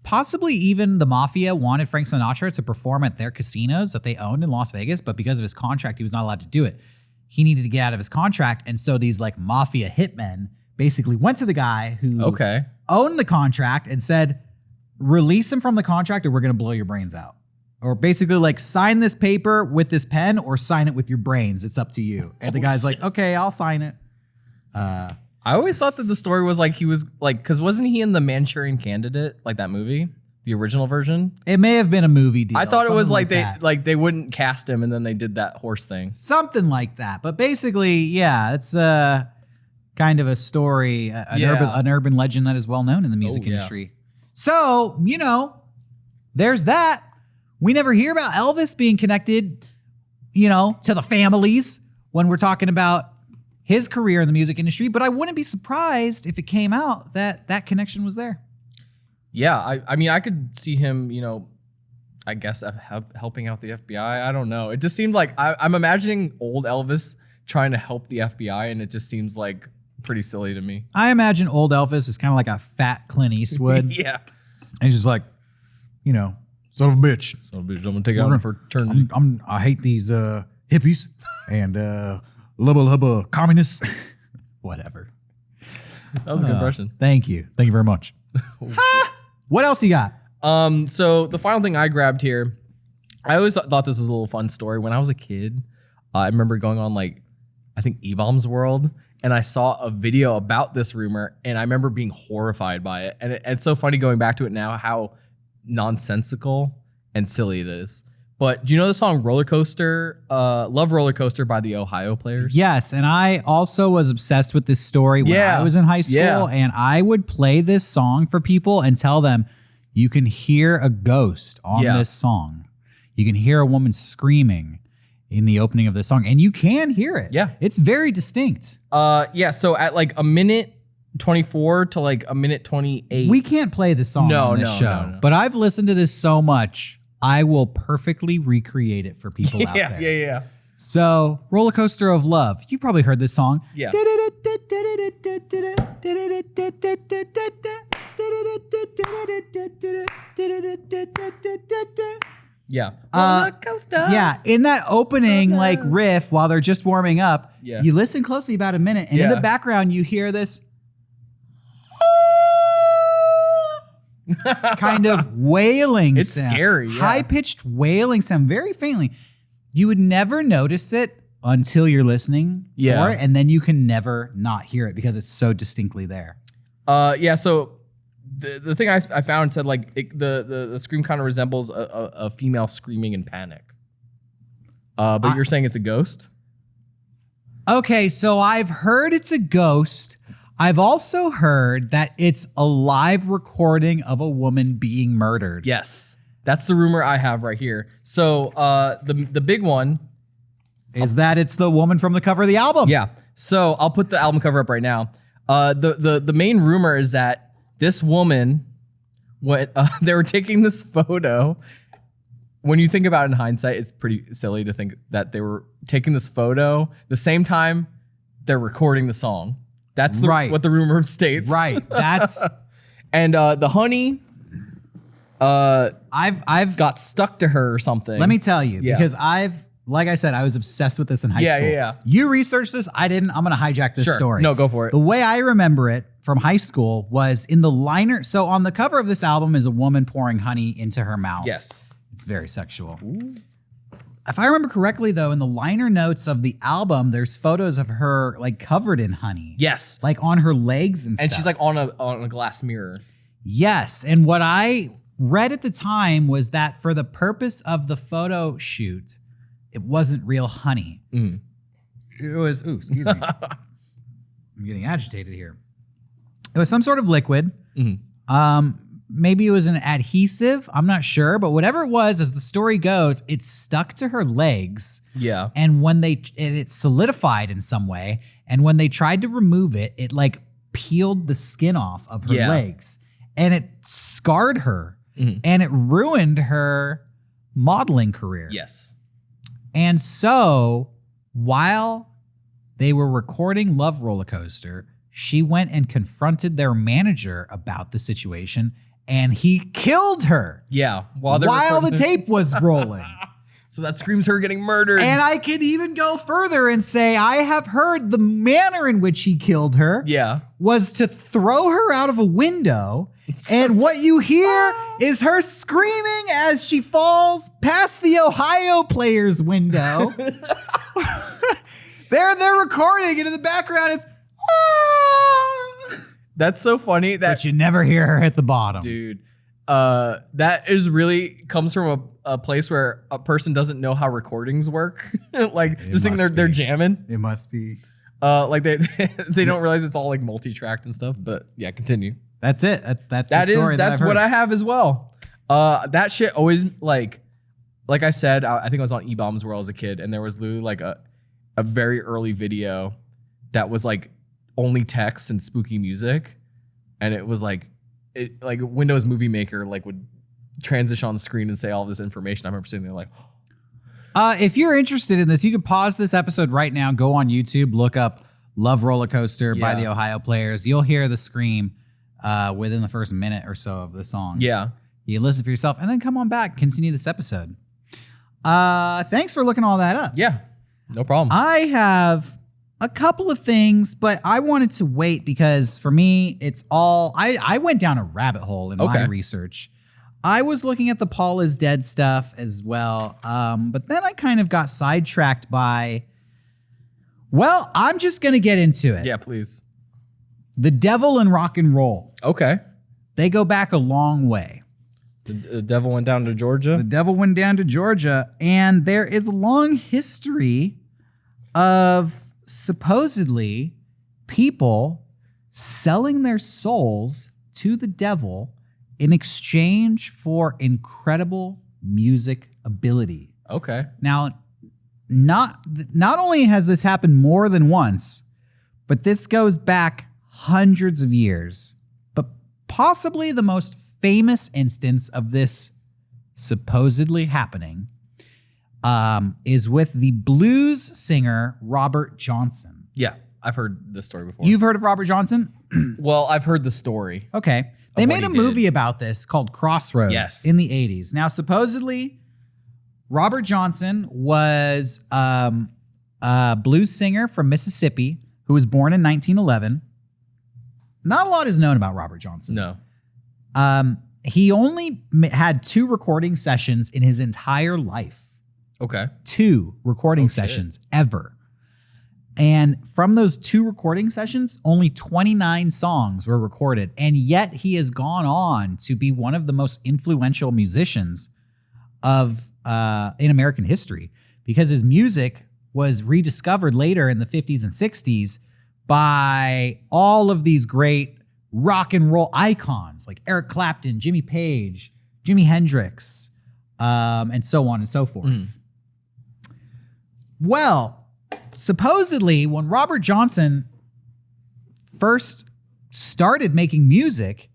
possibly even the Mafia wanted Frank Sinatra to perform at their casinos that they owned in Las Vegas, but because of his contract, he was not allowed to do it. He needed to get out of his contract, and so these like Mafia hitmen basically went to the guy who owned the contract and said, release him from the contract or we're going to blow your brains out. Or basically like, sign this paper with this pen or sign it with your brains. It's up to you. And the guy's like, okay, I'll sign it. I always thought that the story was like he was like, because wasn't he in the Manchurian Candidate, like that movie? The original version? It may have been a movie deal. I thought it was like that. they wouldn't cast him and then they did that horse thing. Something like that. But basically, yeah, it's kind of a story, an urban legend that is well known in the music industry. So, you know, there's that. We never hear about Elvis being connected, you know, to the families when we're talking about his career in the music industry. But I wouldn't be surprised if it came out that that connection was there. Yeah, I mean, I could see him, you know, I guess helping out the FBI. I don't know. It just seemed like I'm imagining old Elvis trying to help the FBI, and it just seems like pretty silly to me. I imagine old Elvis is kind of like a fat Clint Eastwood. Yeah. And he's just like, you know, son of a bitch. I'm going to take out for eternity. I hate these hippies and lubba communists. Whatever. That was a good impression. Thank you. Thank you very much. What else you got? So the final thing I grabbed here, I always thought this was a little fun story. When I was a kid, I remember going on like, I think E-Bombs World, and I saw a video about this rumor, and I remember being horrified by it. And it's so funny going back to it now, how nonsensical and silly it is. But do you know the song Roller Coaster, Love Roller Coaster by the Ohio Players? Yes, and I also was obsessed with this story when I was in high school, and I would play this song for people and tell them, you can hear a ghost on this song. You can hear a woman screaming in the opening of this song, and you can hear it. Yeah. It's very distinct. So at like a minute 24 to like a minute 28. We can't play this song on this show, but I've listened to this so much, I will perfectly recreate it for people out there. Yeah. So, Roller Coaster of Love. You've probably heard this song. Yeah. Yeah. Roller coaster. Yeah, in that opening like riff while they're just warming up, you listen closely about a minute, and in the background you hear this kind of wailing It's sound. scary, yeah. High-pitched wailing sound, very faintly. You would never notice it until you're listening for it, and then you can never not hear it because it's so distinctly there. So the thing I found said like the scream kind of resembles a female screaming in panic. But you're saying it's a ghost? Okay, so I've heard it's a ghost. I've also heard that it's a live recording of a woman being murdered. Yes. That's the rumor I have right here. So the big one is that it's the woman from the cover of the album. Yeah. So I'll put the album cover up right now. The main rumor is that this woman, when they were taking this photo, when you think about it in hindsight, it's pretty silly to think that they were taking this photo the same time they're recording the song. That's what the rumor states. Right. That's and the honey I've got stuck to her or something. Let me tell you, because like I said, I was obsessed with this in high school. Yeah. You researched this. I didn't. I'm going to hijack this story. No, go for it. The way I remember it from high school was in the liner. So on the cover of this album is a woman pouring honey into her mouth. Yes. It's very sexual. Ooh. If I remember correctly, though, in the liner notes of the album, there's photos of her like covered in honey. Yes. Like on her legs and stuff. And she's like on a glass mirror. Yes. And what I read at the time was that for the purpose of the photo shoot, it wasn't real honey. Mm. It was, excuse me. I'm getting agitated here. It was some sort of liquid. Mm-hmm. Maybe it was an adhesive. I'm not sure. But whatever it was, as the story goes, it stuck to her legs. Yeah. And when it solidified in some way. And when they tried to remove it, it like peeled the skin off of her legs. And it scarred her. Mm-hmm. And it ruined her modeling career. Yes. And so while they were recording Love Roller Coaster, she went and confronted their manager about the situation, and he killed her. Yeah. While the tape was rolling. So that screams her getting murdered. And I could even go further and say I have heard the manner in which he killed her was to throw her out of a window. And what you hear is her screaming as she falls past the Ohio player's window. They're recording, and in the background it's That's so funny. But you never hear her hit the bottom. Dude, that is really comes from a place where a person doesn't know how recordings work. Like just think they're jamming. It must be. Like they don't realize it's all like multi-tracked and stuff. But yeah, continue. That's it. That's the story that's what I have as well. That shit always like I said, I think I was on E-Bombs where I was a kid, and there was literally like a very early video that was like only text and spooky music, and it was like Windows Movie Maker like would transition on the screen and say all this information. I remember sitting there like, if you're interested in this, you can pause this episode right now, go on YouTube, look up Love Roller Coaster by the Ohio Players. You'll hear the scream within the first minute or so of the song. Yeah. You listen for yourself and then come on back, continue this episode. Thanks for looking all that up. Yeah, no problem. I have a couple of things, but I wanted to wait because for me, it's all, I went down a rabbit hole in my research. I was looking at the Paul is Dead stuff as well. But then I kind of got sidetracked by, well, I'm just going to get into it. Yeah, please. The devil and rock and roll. Okay. They go back a long way. The devil went down to Georgia? The devil went down to Georgia. And there is a long history of supposedly people selling their souls to the devil in exchange for incredible music ability. Okay. Now, not only has this happened more than once, but this goes back hundreds of years. But possibly the most famous instance of this supposedly happening is with the blues singer Robert Johnson. Yeah, I've heard this story before. You've heard of Robert Johnson? Well, I've heard the story. Okay. They made a movie about this called Crossroads in the 80s. Now, supposedly, Robert Johnson was a blues singer from Mississippi who was born in 1911. Not a lot is known about Robert Johnson. No. He only had 2 recording sessions in his entire life. Okay. 2 recording sessions ever. And from those 2 recording sessions, only 29 songs were recorded. And yet he has gone on to be one of the most influential musicians of in American history, because his music was rediscovered later in the 50s and 60s by all of these great rock and roll icons like Eric Clapton, Jimmy Page, Jimi Hendrix, and so on and so forth. Well, supposedly, when Robert Johnson first started making music,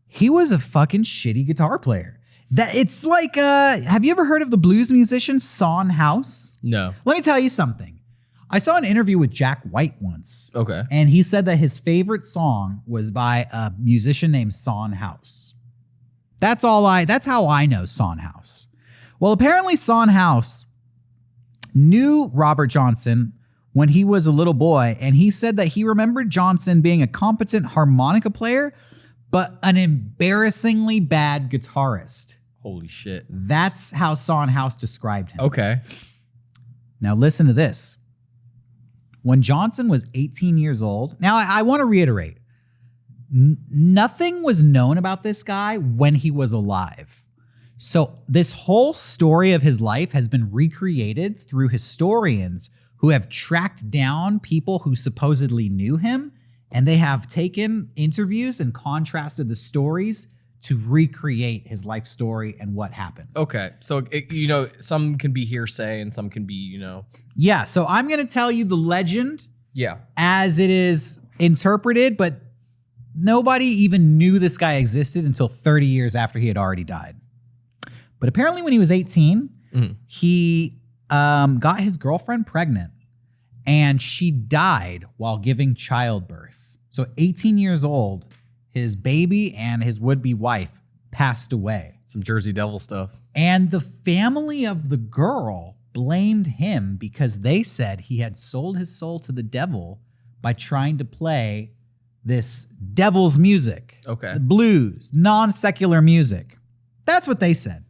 he was a fucking shitty guitar player. That it's like, have you ever heard of the blues musician Son House? No. Let me tell you something. I saw an interview with Jack White once. Okay. And he said that his favorite song was by a musician named Son House. That's how I know Son House. Well, apparently Son House knew Robert Johnson when he was a little boy, and he said that he remembered Johnson being a competent harmonica player, but an embarrassingly bad guitarist. Holy shit. That's how Son House described him. Okay. Now listen to this. When Johnson was 18 years old, now I want to reiterate, nothing was known about this guy when he was alive. So this whole story of his life has been recreated through historians who have tracked down people who supposedly knew him, and they have taken interviews and contrasted the stories to recreate his life story and what happened. Okay. So, some can be hearsay and some can be, Yeah, so I'm going to tell you the legend Yeah. as it is interpreted, but nobody even knew this guy existed until 30 years after he had already died. But apparently when he was 18, he got his girlfriend pregnant, and she died while giving childbirth. So 18 years old, his baby and his would-be wife passed away. Some Jersey Devil stuff. And the family of the girl blamed him because they said he had sold his soul to the devil by trying to play this devil's music. Okay. Blues, non-secular music. That's what they said.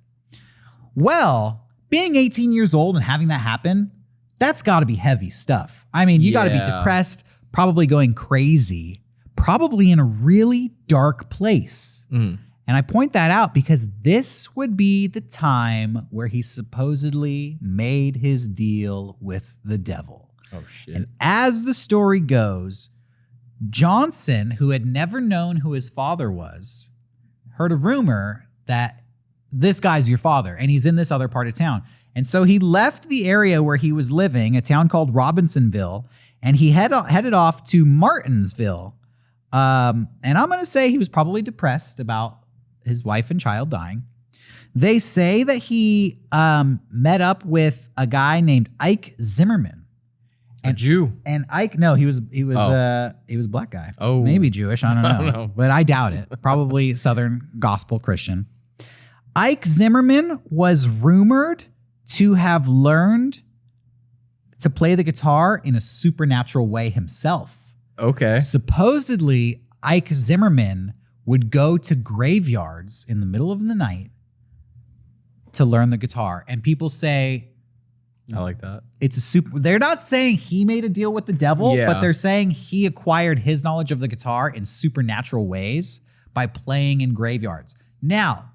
Well, being 18 years old and having that happen, that's got to be heavy stuff. I mean, you got to be depressed, probably going crazy, probably in a really dark place. And I point that out because this would be the time where he supposedly made his deal with the devil. Oh, shit. And as the story goes, Johnson, who had never known who his father was, heard a rumor that this guy's your father, and he's in this other part of town. And so he left the area where he was living, a town called Robinsonville, and he headed off to Martinsville. And I'm going to say he was probably depressed about his wife and child dying. They say that he met up with a guy named Ike Zimmerman. A Jew. And Ike, no, he was a black guy. Oh. Maybe Jewish, I don't know. I don't know. But I doubt it. Probably Southern gospel Christian. Ike Zimmerman was rumored to have learned to play the guitar in a supernatural way himself. Okay. Supposedly, Ike Zimmerman would go to graveyards in the middle of the night to learn the guitar. And people say, I like that. they're not saying he made a deal with the devil, but they're saying he acquired his knowledge of the guitar in supernatural ways by playing in graveyards. Now,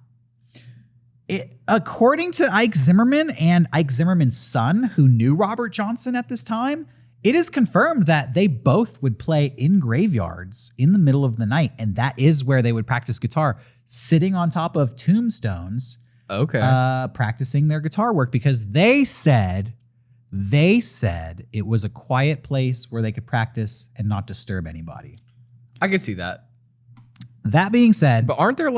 according to Ike Zimmerman and Ike Zimmerman's son, who knew Robert Johnson at this time, it is confirmed that they both would play in graveyards in the middle of the night, and that is where they would practice guitar, sitting on top of tombstones, practicing their guitar work, because they said it was a quiet place where they could practice and not disturb anybody. I can see that. That being said, But aren't there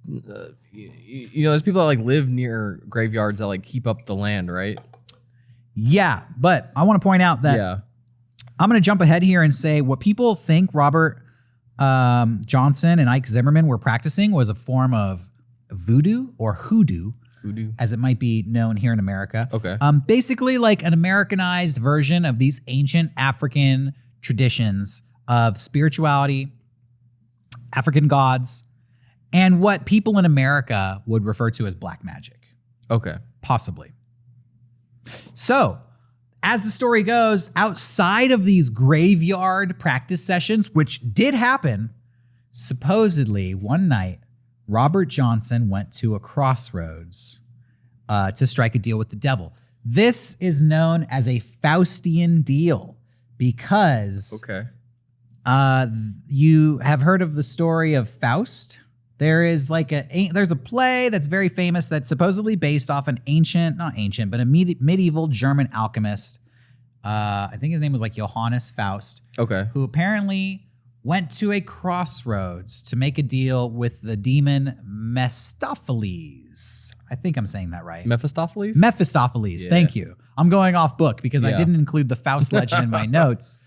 there's people that like live near graveyards that like keep up the land, right? Yeah, but I want to point out that I'm going to jump ahead here and say what people think Robert Johnson and Ike Zimmerman were practicing was a form of voodoo or hoodoo, as it might be known here in America. Okay. Basically like an Americanized version of these ancient African traditions of spirituality, African gods, and what people in America would refer to as black magic. Okay. Possibly. So, as the story goes, outside of these graveyard practice sessions, which did happen, supposedly one night, Robert Johnson went to a crossroads to strike a deal with the devil. This is known as a Faustian deal because you have heard of the story of Faust. There's a play that's very famous that's supposedly based off an medieval German alchemist. I think his name was like Johannes Faust. Okay. Who apparently went to a crossroads to make a deal with the demon Mephistopheles. I think I'm saying that right. Mephistopheles? Mephistopheles. Yeah. Thank you. I'm going off book because I didn't include the Faust legend in my notes.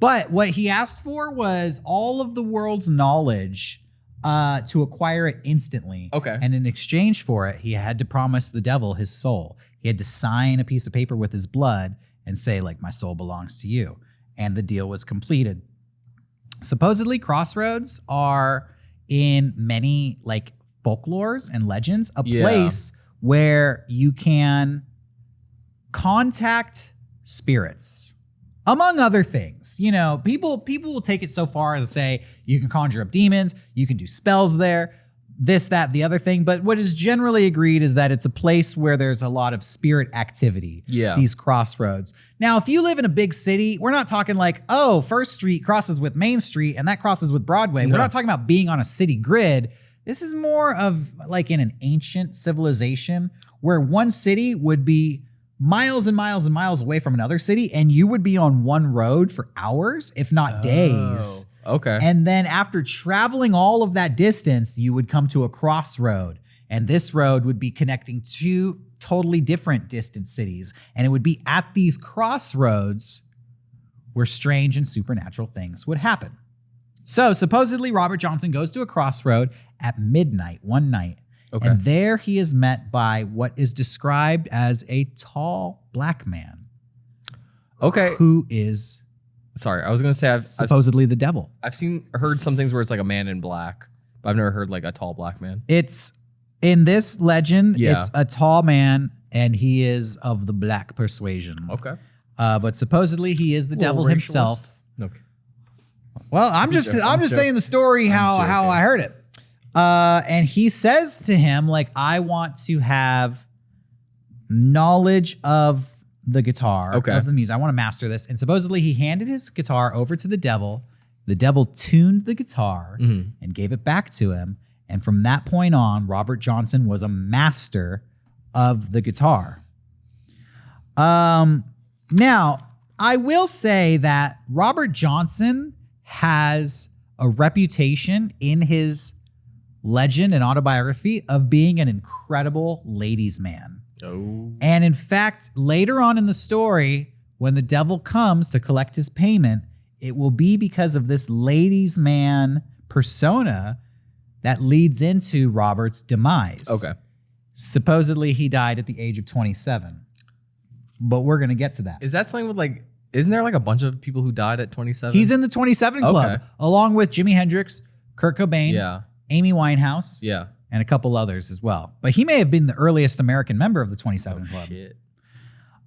But what he asked for was all of the world's knowledge to acquire it instantly. Okay. And in exchange for it, he had to promise the devil his soul. He had to sign a piece of paper with his blood and say, like, my soul belongs to you. And the deal was completed. Supposedly, crossroads are in many, like, folklores and legends, a place where you can contact spirits. Among other things, you know, people will take it so far as to say you can conjure up demons, you can do spells there, this, that, the other thing. But what is generally agreed is that it's a place where there's a lot of spirit activity, these crossroads. Now, if you live in a big city, we're not talking like, oh, First Street crosses with Main Street and that crosses with Broadway. No. We're not talking about being on a city grid. This is more of like in an ancient civilization where one city would be miles and miles and miles away from another city, and you would be on one road for hours, if not days. Okay. And then after traveling all of that distance, you would come to a crossroad, and this road would be connecting two totally different distant cities. And it would be at these crossroads where strange and supernatural things would happen. So supposedly Robert Johnson goes to a crossroad at midnight one night. Okay. And there he is met by what is described as a tall black man. Okay. Who is... Sorry, I was going to say supposedly the devil. I've heard some things where it's like a man in black, but I've never heard like a tall black man. It's in this legend, it's a tall man and he is of the black persuasion. Okay. But supposedly he is the devil himself. Okay. Well, I'm just saying the story how I heard it. And he says to him, like, I want to have knowledge of the guitar, of the music. I want to master this. And supposedly he handed his guitar over to the devil. The devil tuned the guitar and gave it back to him. And from that point on, Robert Johnson was a master of the guitar. Now, I will say that Robert Johnson has a reputation in his legend and autobiography of being an incredible ladies' man. Oh. And in fact, later on in the story, when the devil comes to collect his payment, it will be because of this ladies' man persona that leads into Robert's demise. Okay. Supposedly he died at the age of 27. But we're going to get to that. Is that something with like, isn't there like a bunch of people who died at 27? He's in the 27 club, along with Jimi Hendrix, Kurt Cobain, Amy Winehouse, and a couple others as well. But he may have been the earliest American member of the 27 Club. Shit.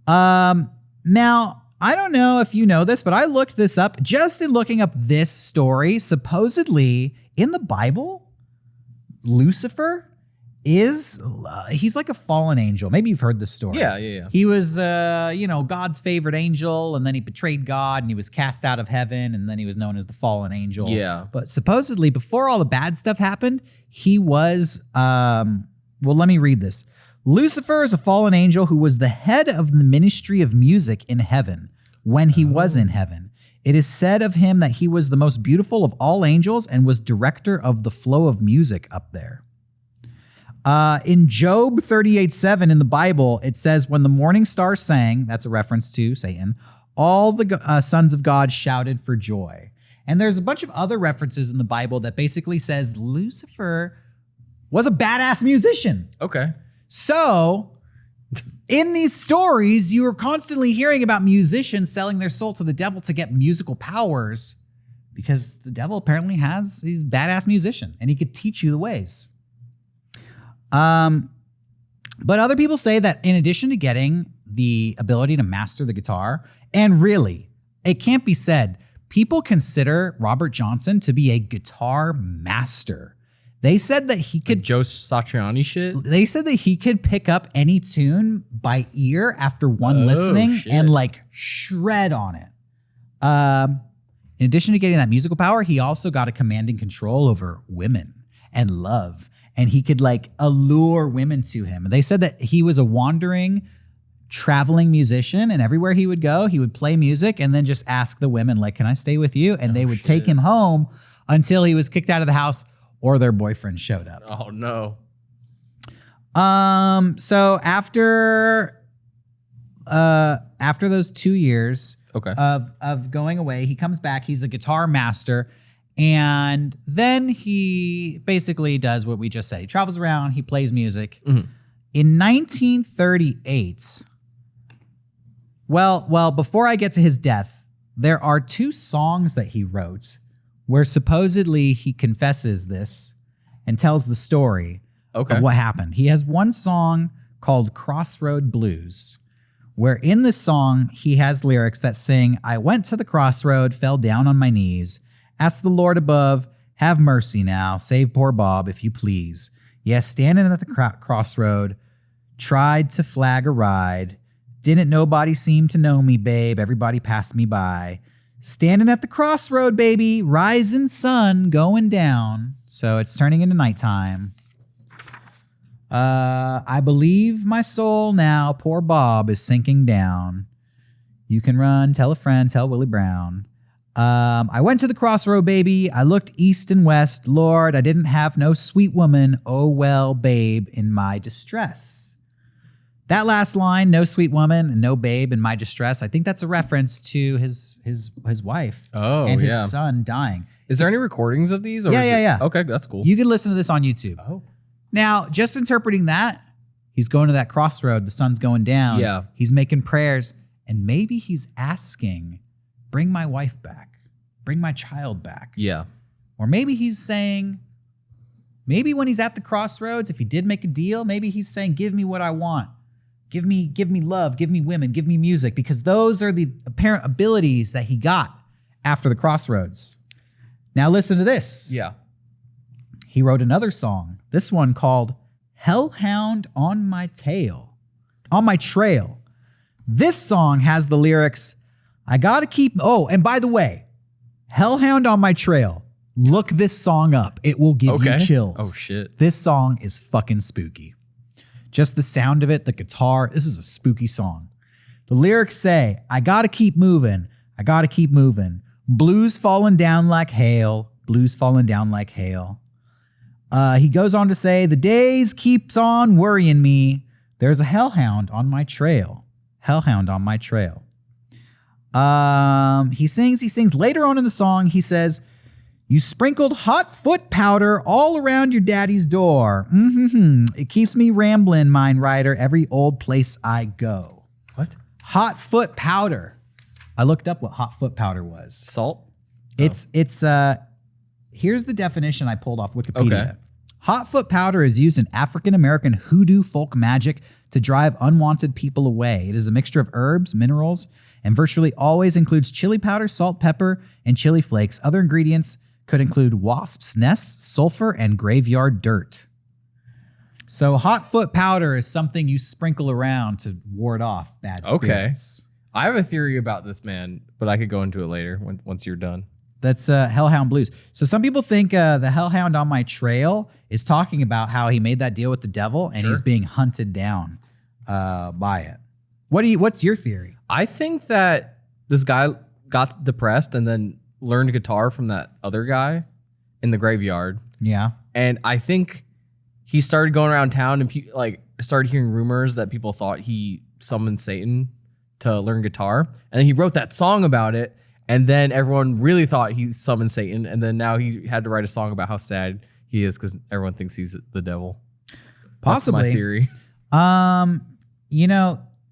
Now, I don't know if you know this, but I looked this up just in looking up this story. Supposedly, in the Bible, Lucifer he's like a fallen angel. Maybe you've heard this story. Yeah. He was, God's favorite angel, and then he betrayed God, and he was cast out of heaven, and then he was known as the fallen angel. Yeah. But supposedly, before all the bad stuff happened, he was, let me read this. Lucifer is a fallen angel who was the head of the ministry of music in heaven when he was in heaven. It is said of him that he was the most beautiful of all angels and was director of the flow of music up there. In Job 38:7 in the Bible, it says, when the morning star sang, that's a reference to Satan, all the sons of God shouted for joy. And there's a bunch of other references in the Bible that basically says Lucifer was a badass musician. Okay. So in these stories, you are constantly hearing about musicians selling their soul to the devil to get musical powers because the devil apparently he's a badass musician and he could teach you the ways. But other people say that in addition to getting the ability to master the guitar, and really, it can't be said, people consider Robert Johnson to be a guitar master. They said that he could... Like Joe Satriani shit? They said that he could pick up any tune by ear after one listening and like shred on it. In addition to getting that musical power, he also got a commanding control over women and love. And he could like allure women to him. They said that he was a wandering, traveling musician, and everywhere he would go, he would play music and then just ask the women, like, can I stay with you? And they would take him home until he was kicked out of the house or their boyfriend showed up. Oh, no. So after those 2 years of going away, he comes back. He's a guitar master. And then he basically does what we just said. He travels around, he plays music. Mm-hmm. In 1938, well, before I get to his death, there are 2 songs that he wrote where supposedly he confesses this and tells the story of what happened. He has one song called Crossroad Blues, where in this song, he has lyrics that sing, I went to the crossroad, fell down on my knees, ask the Lord above, have mercy now, save poor Bob if you please. Yes, standing at the crossroad, tried to flag a ride. Didn't nobody seem to know me, babe, everybody passed me by. Standing at the crossroad, baby, rising sun going down. So it's turning into nighttime. I believe my soul now, poor Bob is sinking down. You can run, tell a friend, tell Willie Brown. I went to the crossroad, baby. I looked east and west. Lord, I didn't have no sweet woman. Oh, well, babe, in my distress. That last line, no sweet woman and no babe in my distress, I think that's a reference to his wife and his son dying. Is there any recordings of these? Or Yeah. Okay, that's cool. You can listen to this on YouTube. Oh. Now, just interpreting that, he's going to that crossroad. The sun's going down. Yeah. He's making prayers. And maybe he's asking, bring my wife back. Bring my child back. Yeah. Or maybe he's saying, maybe when he's at the crossroads, if he did make a deal, maybe he's saying, give me what I want. Give me love, give me women, give me music, because those are the apparent abilities that he got after the crossroads. Now listen to this. Yeah. He wrote another song, this one called Hellhound on My Trail. This song has the lyrics, I gotta keep, and by the way, Hellhound on My Trail. Look this song up. It will give you chills. Oh, shit. This song is fucking spooky. Just the sound of it, the guitar, this is a spooky song. The lyrics say, I gotta keep moving. I gotta keep moving. Blues falling down like hail. Blues falling down like hail. He goes on to say, the days keeps on worrying me. There's a hellhound on my trail. Hellhound on my trail. He sings. Later on in the song, he says, you sprinkled hot foot powder all around your daddy's door. It keeps me rambling, mine rider, every old place I go. What? Hot foot powder. I looked up what hot foot powder was. Salt? It's here's the definition I pulled off Wikipedia. Okay. Hot foot powder is used in African-American hoodoo folk magic to drive unwanted people away. It is a mixture of herbs, minerals, and virtually always includes chili powder, salt, pepper, and chili flakes. Other ingredients could include wasps' nests, sulfur, and graveyard dirt. So hot foot powder is something you sprinkle around to ward off bad spirits. I have a theory about this man, but I could go into it later once you're done. That's Hellhound Blues. So some people think the Hellhound on My Trail is talking about how he made that deal with the devil and he's being hunted down by it. What's your theory? I think that this guy got depressed and then learned guitar from that other guy in the graveyard. Yeah. And I think he started going around town and started hearing rumors that people thought he summoned Satan to learn guitar. And then he wrote that song about it. And then everyone really thought he summoned Satan. And then now he had to write a song about how sad he is because everyone thinks he's the devil. Possibly. That's my theory.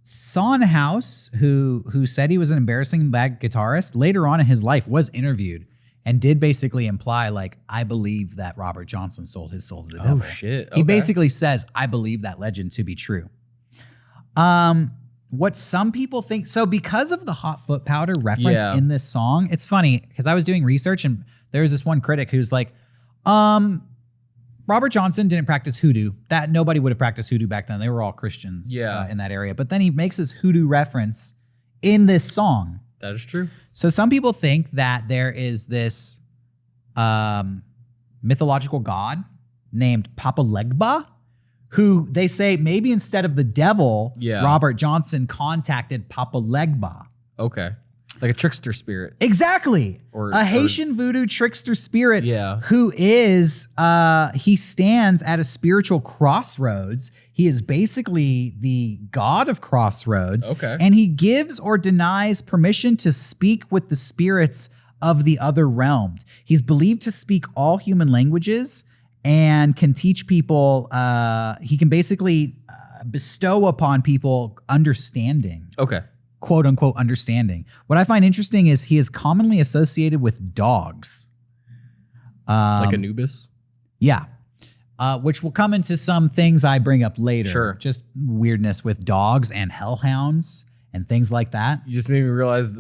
Son House, who said he was an embarrassing bad guitarist, later on in his life was interviewed and did basically imply, like, I believe that Robert Johnson sold his soul to the devil. Oh, shit. Okay. He basically says, I believe that legend to be true. What some people think, so because of the hot foot powder reference in this song, it's funny because I was doing research and there was this one critic who's like, Robert Johnson didn't practice hoodoo. That nobody would have practiced hoodoo back then. They were all Christians in that area. But then he makes this hoodoo reference in this song. That is true. So some people think that there is this mythological god named Papa Legba, who they say maybe instead of the devil, Robert Johnson contacted Papa Legba. Okay. Like a trickster spirit. Exactly. Or a Haitian voodoo trickster spirit who is, he stands at a spiritual crossroads. He is basically the god of crossroads. Okay. And he gives or denies permission to speak with the spirits of the other realms. He's believed to speak all human languages and can teach people, he can basically bestow upon people understanding. Okay. Quote unquote understanding. What I find interesting is he is commonly associated with dogs. Like Anubis? Yeah. Which will come into some things I bring up later. Sure. Just weirdness with dogs and hellhounds and things like that. You just made me realize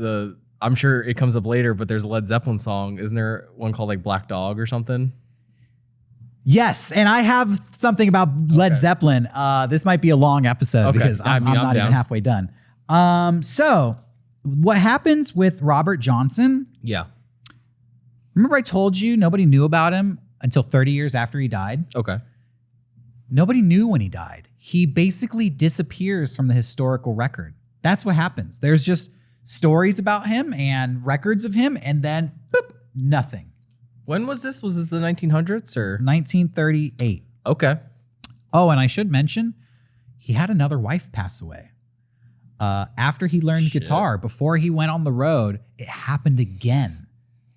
I'm sure it comes up later, but there's a Led Zeppelin song. Isn't there one called like Black Dog or something? Yes, and I have something about Led Zeppelin. This might be a long episode because I'm not even halfway done. So what happens with Robert Johnson? Yeah. Remember I told you nobody knew about him until 30 years after he died? Okay. Nobody knew when he died. He basically disappears from the historical record. That's what happens. There's just stories about him and records of him, and then boop, nothing. When was this? Was this the 1900s or? 1938. Okay. Oh, and I should mention, he had another wife pass away. After he learned guitar, before he went on the road, it happened again.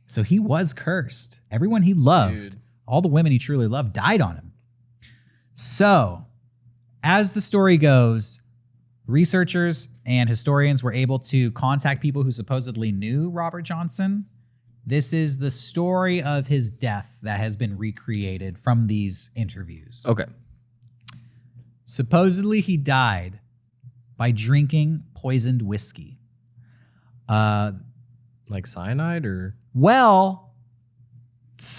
So he was cursed. Everyone he loved, all the women he truly loved, died on him. So, as the story goes, researchers and historians were able to contact people who supposedly knew Robert Johnson. This is the story of his death that has been recreated from these interviews. Okay. Supposedly he died by drinking poisoned whiskey. Like cyanide or? Well,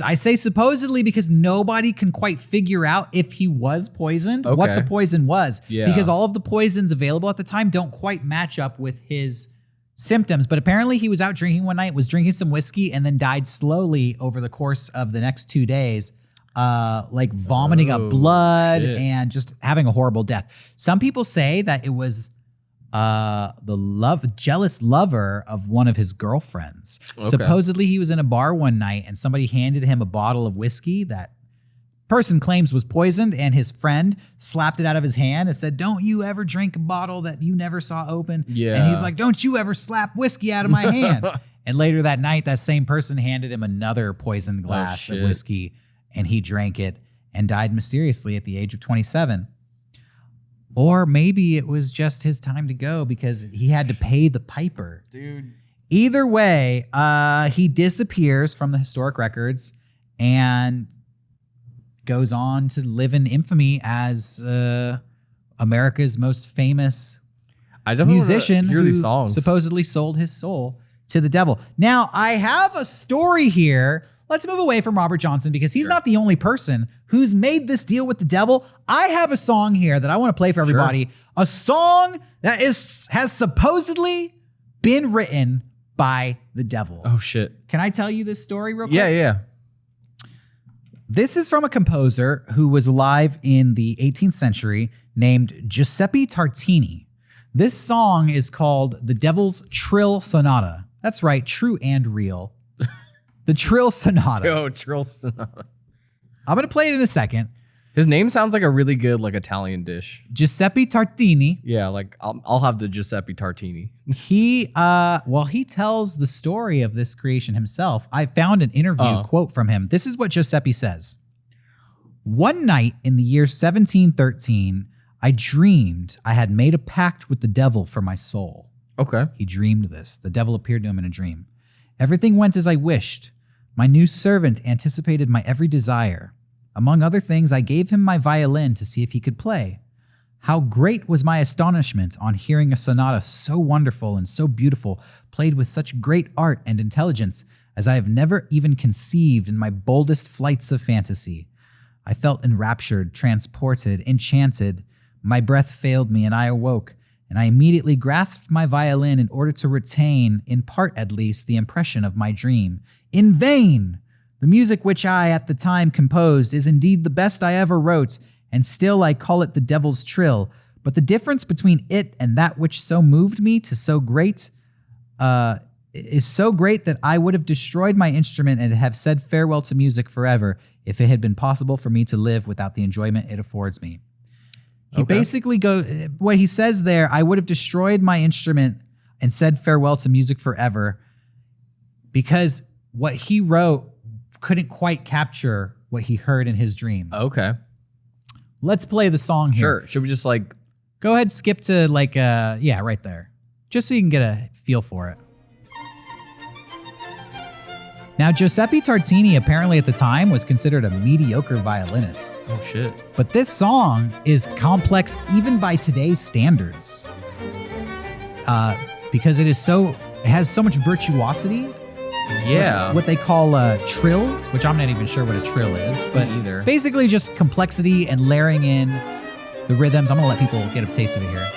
I say supposedly because nobody can quite figure out if he was poisoned, what the poison was. Yeah. Because all of the poisons available at the time don't quite match up with his symptoms. But apparently he was out drinking one night, was drinking some whiskey, and then died slowly over the course of the next 2 days. Like vomiting up blood and just having a horrible death. Some people say that it was the jealous lover of one of his girlfriends. Okay. Supposedly he was in a bar one night and somebody handed him a bottle of whiskey that person claims was poisoned, and his friend slapped it out of his hand and said, "Don't you ever drink a bottle that you never saw open." Yeah. And he's like, "Don't you ever slap whiskey out of my hand." And later that night, that same person handed him another poisoned glass of whiskey, and he drank it and died mysteriously at the age of 27. Or maybe it was just his time to go because he had to pay the piper. Dude. Either way, he disappears from the historic records and goes on to live in infamy as America's most famous musician who supposedly sold his soul to the devil. Now, I have a story here. Let's move away from Robert Johnson because he's not the only person who's made this deal with the devil. I have a song here that I want to play for everybody. A song that has supposedly been written by the devil. Oh, shit. Can I tell you this story real quick? Yeah. This is from a composer who was alive in the 18th century named Giuseppe Tartini. This song is called The Devil's Trill Sonata. That's right, true and real. The Trill Sonata. Oh, Trill Sonata. I'm going to play it in a second. His name sounds like a really good like Italian dish. Giuseppe Tartini. Yeah, like I'll have the Giuseppe Tartini. He tells the story of this creation himself. I found an interview quote from him. This is what Giuseppe says. One night in the year 1713, I dreamed I had made a pact with the devil for my soul. Okay. He dreamed this. The devil appeared to him in a dream. Everything went as I wished. My new servant anticipated my every desire. Among other things, I gave him my violin to see if he could play. How great was my astonishment on hearing a sonata so wonderful and so beautiful, played with such great art and intelligence as I have never even conceived in my boldest flights of fantasy. I felt enraptured, transported, enchanted. My breath failed me and I awoke, and I immediately grasped my violin in order to retain, in part at least, the impression of my dream. In vain! The music which I at the time composed is indeed the best I ever wrote, and still I call it the devil's trill. But the difference between it and that which so moved me to so great is so great that I would have destroyed my instrument and have said farewell to music forever if it had been possible for me to live without the enjoyment it affords me. He basically what he says there, I would have destroyed my instrument and said farewell to music forever, because what he wrote couldn't quite capture what he heard in his dream. Okay. Let's play the song here. Sure. Should we just like go ahead, skip to like right there. Just so you can get a feel for it. Now, Giuseppe Tartini apparently at the time was considered a mediocre violinist. Oh shit. But this song is complex even by today's standards. Because it has so much virtuosity. Yeah. What they call trills, which I'm not even sure what a trill is, but either. Basically just complexity and layering in the rhythms. I'm gonna let people get a taste of it here.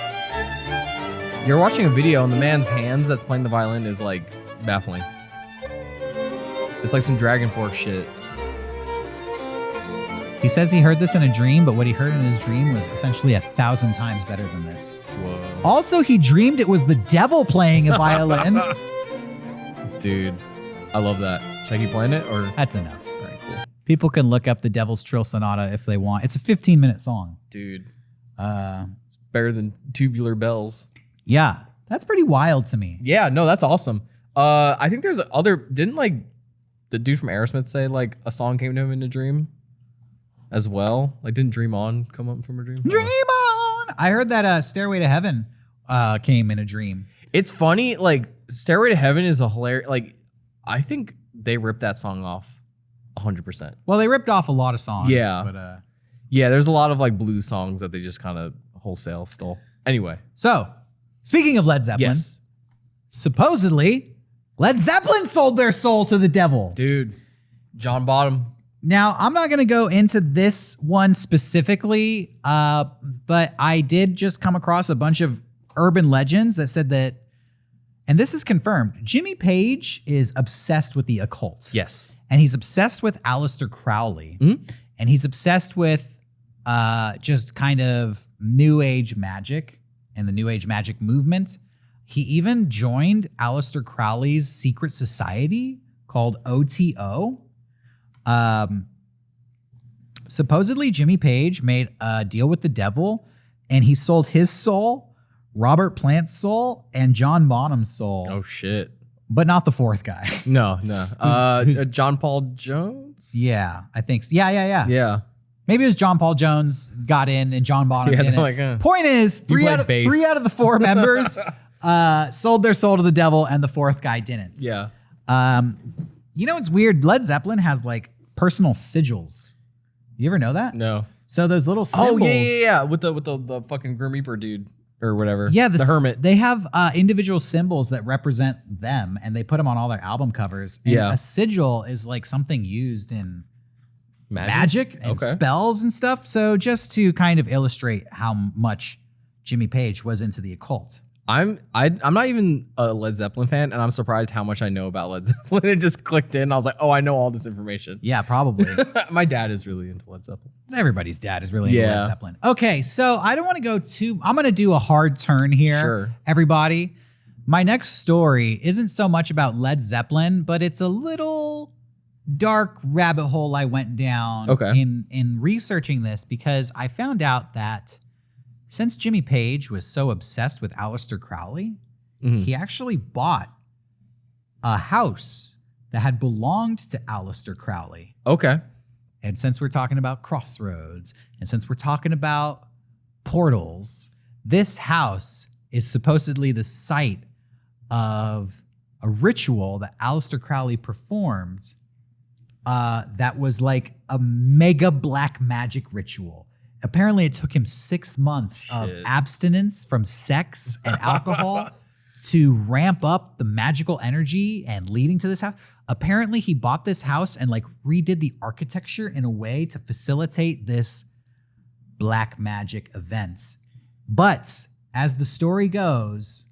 You're watching a video and the man's hands that's playing the violin is like baffling. It's like some Dragon Force shit. He says he heard this in a dream, but what he heard in his dream was essentially 1,000 times better than this. Whoa. Also, he dreamed it was the devil playing a violin. Dude, I love that. Should I keep playing it or? That's enough. All right, cool. People can look up the Devil's Trill Sonata if they want. It's a 15-minute song. Dude, it's better than Tubular Bells. Yeah, that's pretty wild to me. Yeah, no, that's awesome. I think there's didn't like the dude from Aerosmith say like a song came to him in a dream as well? Like didn't Dream On come up from a dream? Dream On! I heard that Stairway to Heaven came in a dream. It's funny, like Stairway to Heaven is a hilarious, like I think they ripped that song off 100%. Well, they ripped off a lot of songs. Yeah. But, yeah, there's a lot of like blues songs that they just kind of wholesale stole. Anyway. So, speaking of Led Zeppelin, Yes. supposedly Led Zeppelin sold their soul to the devil. Dude, John Bottom. Now, I'm not going to go into this one specifically, but I did just come across a bunch of urban legends that said that, and this is confirmed, Jimmy Page is obsessed with the occult. Yes. And he's obsessed with Aleister Crowley. Mm-hmm. And he's obsessed with just kind of New Age magic and the New Age magic movement. He even joined Aleister Crowley's secret society called OTO. Supposedly, Jimmy Page made a deal with the devil, and he sold his soul, Robert Plant's soul, and John Bonham's soul. Oh, shit. But not the fourth guy. No. Who's John Paul Jones? Yeah, I think so. Yeah. Yeah. Maybe it was John Paul Jones got in and John Bonham didn't. Like, Point is, three out of the four members sold their soul to the devil, and the fourth guy didn't. Yeah. You know what's weird? Led Zeppelin has like personal sigils. You ever know that? No. So those little symbols. Oh, yeah. With the fucking Grim Reaper dude or whatever. Yeah, the hermit. They have individual symbols that represent them, and they put them on all their album covers. And a sigil is like something used in magic and spells and stuff. So just to kind of illustrate how much Jimmy Page was into the occult. I'm not even a Led Zeppelin fan, and I'm surprised how much I know about Led Zeppelin. It just clicked in. I was like, oh, I know all this information. Yeah, probably. My dad is really into Led Zeppelin. Everybody's dad is really into Led Zeppelin. Okay, so I don't want to go I'm going to do a hard turn here, Sure. everybody. My next story isn't so much about Led Zeppelin, but it's a little dark rabbit hole I went down in researching this, because I found out that since Jimmy Page was so obsessed with Aleister Crowley, he actually bought a house that had belonged to Aleister Crowley. Okay. And since we're talking about Crossroads, and since we're talking about portals, this house is supposedly the site of a ritual that Aleister Crowley performed that was like a mega black magic ritual. Apparently it took him 6 months of abstinence from sex and alcohol to ramp up the magical energy and leading to this house. Apparently he bought this house and like redid the architecture in a way to facilitate this black magic event. But as the story goes,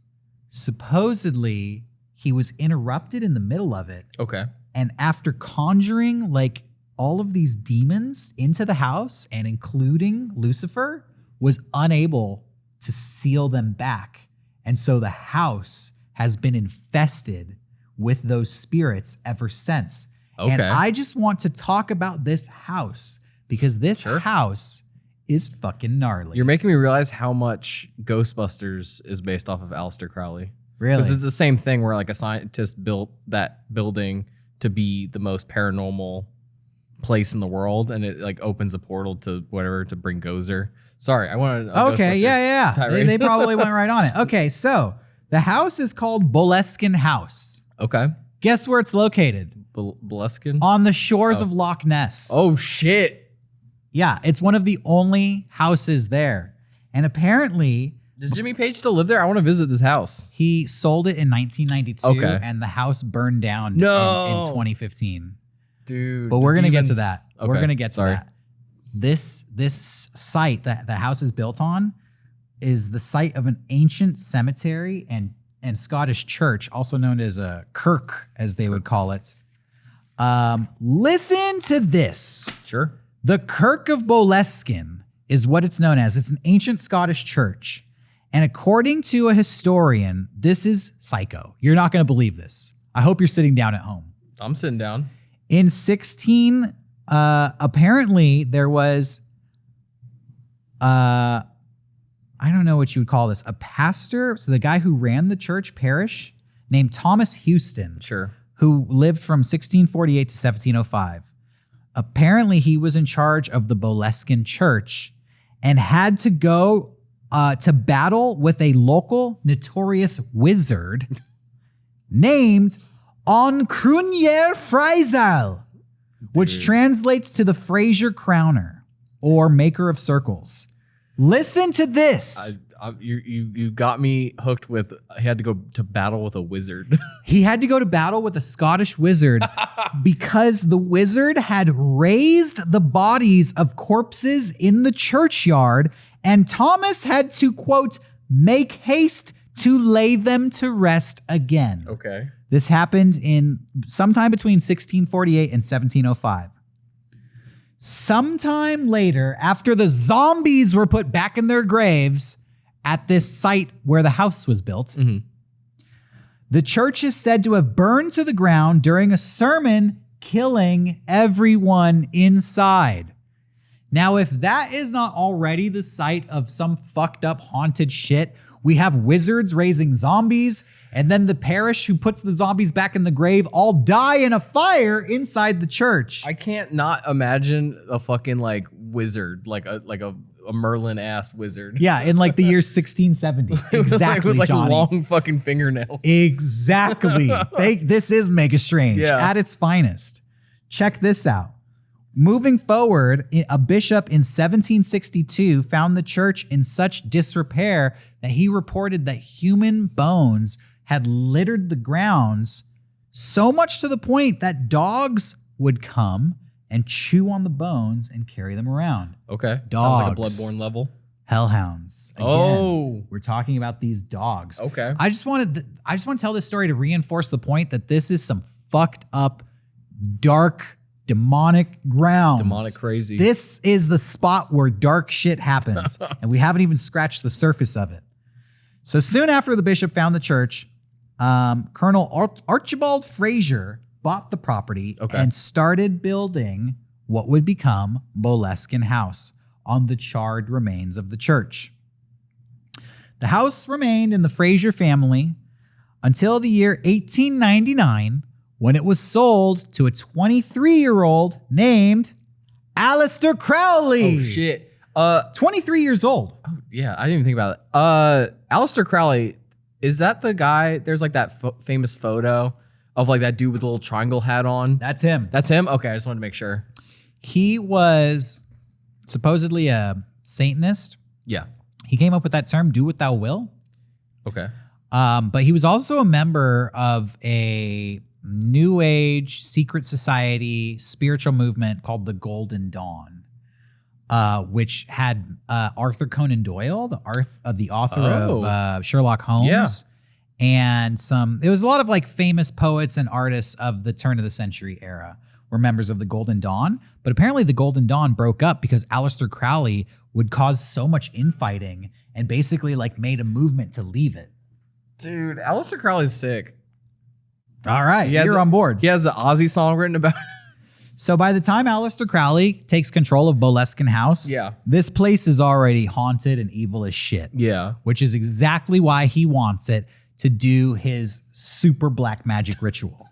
supposedly he was interrupted in the middle of it. Okay. And after conjuring like all of these demons into the house, and including Lucifer, was unable to seal them back. And so the house has been infested with those spirits ever since. Okay. And I just want to talk about this house because this house is fucking gnarly. You're making me realize how much Ghostbusters is based off of Aleister Crowley. Really? Because it's the same thing where like a scientist built that building to be the most paranormal place in the world, and it like opens a portal to whatever to bring Gozer. Sorry, I wanted. Okay, yeah. They probably went right on it. Okay, so the house is called Boleskine House. Okay. Guess where it's located? Boleskine? On the shores of Loch Ness. Oh shit! Yeah, it's one of the only houses there, and apparently. Does Jimmy Page still live there? I want to visit this house. He sold it in 1992, and the house burned down in 2015. Dude, but we're gonna get to that. Okay, we're gonna get to that. This site that the house is built on is the site of an ancient cemetery and Scottish church, also known as a kirk, as they would call it. Listen to this. Sure. The Kirk of Boleskine is what it's known as. It's an ancient Scottish church. And according to a historian, this is psycho. You're not going to believe this. I hope you're sitting down at home. I'm sitting down. In apparently there was, I don't know what you would call this, a pastor. So the guy who ran the church parish named Thomas Houston. Sure. Who lived from 1648 to 1705. Apparently he was in charge of the Boleskine church and had to go to battle with a local notorious wizard named Oncrunier Freisal, which translates to the Fraser Crowner or maker of circles. Listen to this. You got me hooked with. He had to go to battle with a wizard. He had to go to battle with a Scottish wizard because the wizard had raised the bodies of corpses in the churchyard, and Thomas had to, quote, make haste to lay them to rest again. Okay. This happened in sometime between 1648 and 1705. Sometime later, after the zombies were put back in their graves at this site where the house was built, the church is said to have burned to the ground during a sermon, killing everyone inside. Now, if that is not already the site of some fucked up haunted shit, we have wizards raising zombies, and then the parish who puts the zombies back in the grave all die in a fire inside the church. I can't not imagine a fucking like wizard, like a Merlin ass wizard. Yeah, in like the year 1670. Exactly, with like Johnny. long fucking fingernails. Exactly. This is Mega Strange at its finest. Check this out. Moving forward, a bishop in 1762 found the church in such disrepair that he reported that human bones had littered the grounds, so much to the point that dogs would come and chew on the bones and carry them around. Okay. Dogs. Sounds like a Bloodborne level. Hellhounds. Again, we're talking about these dogs. Okay. I just want to tell this story to reinforce the point that this is some fucked up, dark, demonic grounds. Demonic crazy. This is the spot where dark shit happens, and we haven't even scratched the surface of it. So soon after the bishop found the church, Colonel Archibald Fraser bought the property Okay. and started building what would become Boleskine House on the charred remains of the church. The house remained in the Fraser family until the year 1899, when it was sold to a 23-year-old named Aleister Crowley. Oh, shit. 23 years old. Oh, yeah, I didn't even think about it. Aleister Crowley, is that the guy? There's like that famous photo of like that dude with the little triangle hat on. That's him. That's him? Okay, I just wanted to make sure. He was supposedly a Satanist. Yeah. He came up with that term, do what thou will. Okay. But he was also a member of a New Age secret society spiritual movement called the Golden Dawn, which had Arthur Conan Doyle, the author of Sherlock Holmes. Yeah. And it was a lot of like famous poets and artists of the turn of the century era were members of the Golden Dawn. But apparently the Golden Dawn broke up because Aleister Crowley would cause so much infighting and basically like made a movement to leave it. Dude, Aleister Crowley's sick. All right, you're on board. He has the Ozzy song written about it. So by the time Aleister Crowley takes control of Boleskine House, this place is already haunted and evil as shit. Yeah. Which is exactly why he wants it to do his super black magic ritual.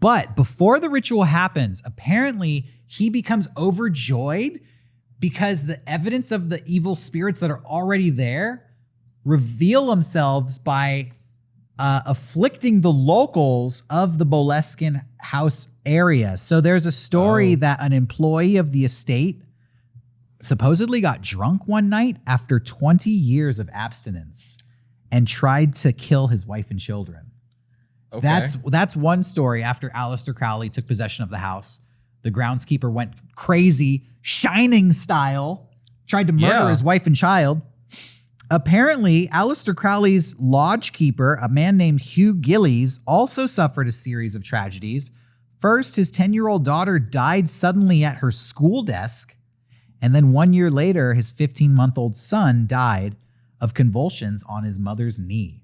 But before the ritual happens, apparently he becomes overjoyed because the evidence of the evil spirits that are already there reveal themselves by afflicting the locals of the Boleskine House area. So there's a story that an employee of the estate supposedly got drunk one night after 20 years of abstinence and tried to kill his wife and children. Okay. That's one story. After Aleister Crowley took possession of the house, the groundskeeper went crazy, Shining style, tried to murder his wife and child. Apparently, Aleister Crowley's lodge keeper, a man named Hugh Gillies, also suffered a series of tragedies. First, his 10-year-old daughter died suddenly at her school desk. And then 1 year later, his 15-month-old son died of convulsions on his mother's knee.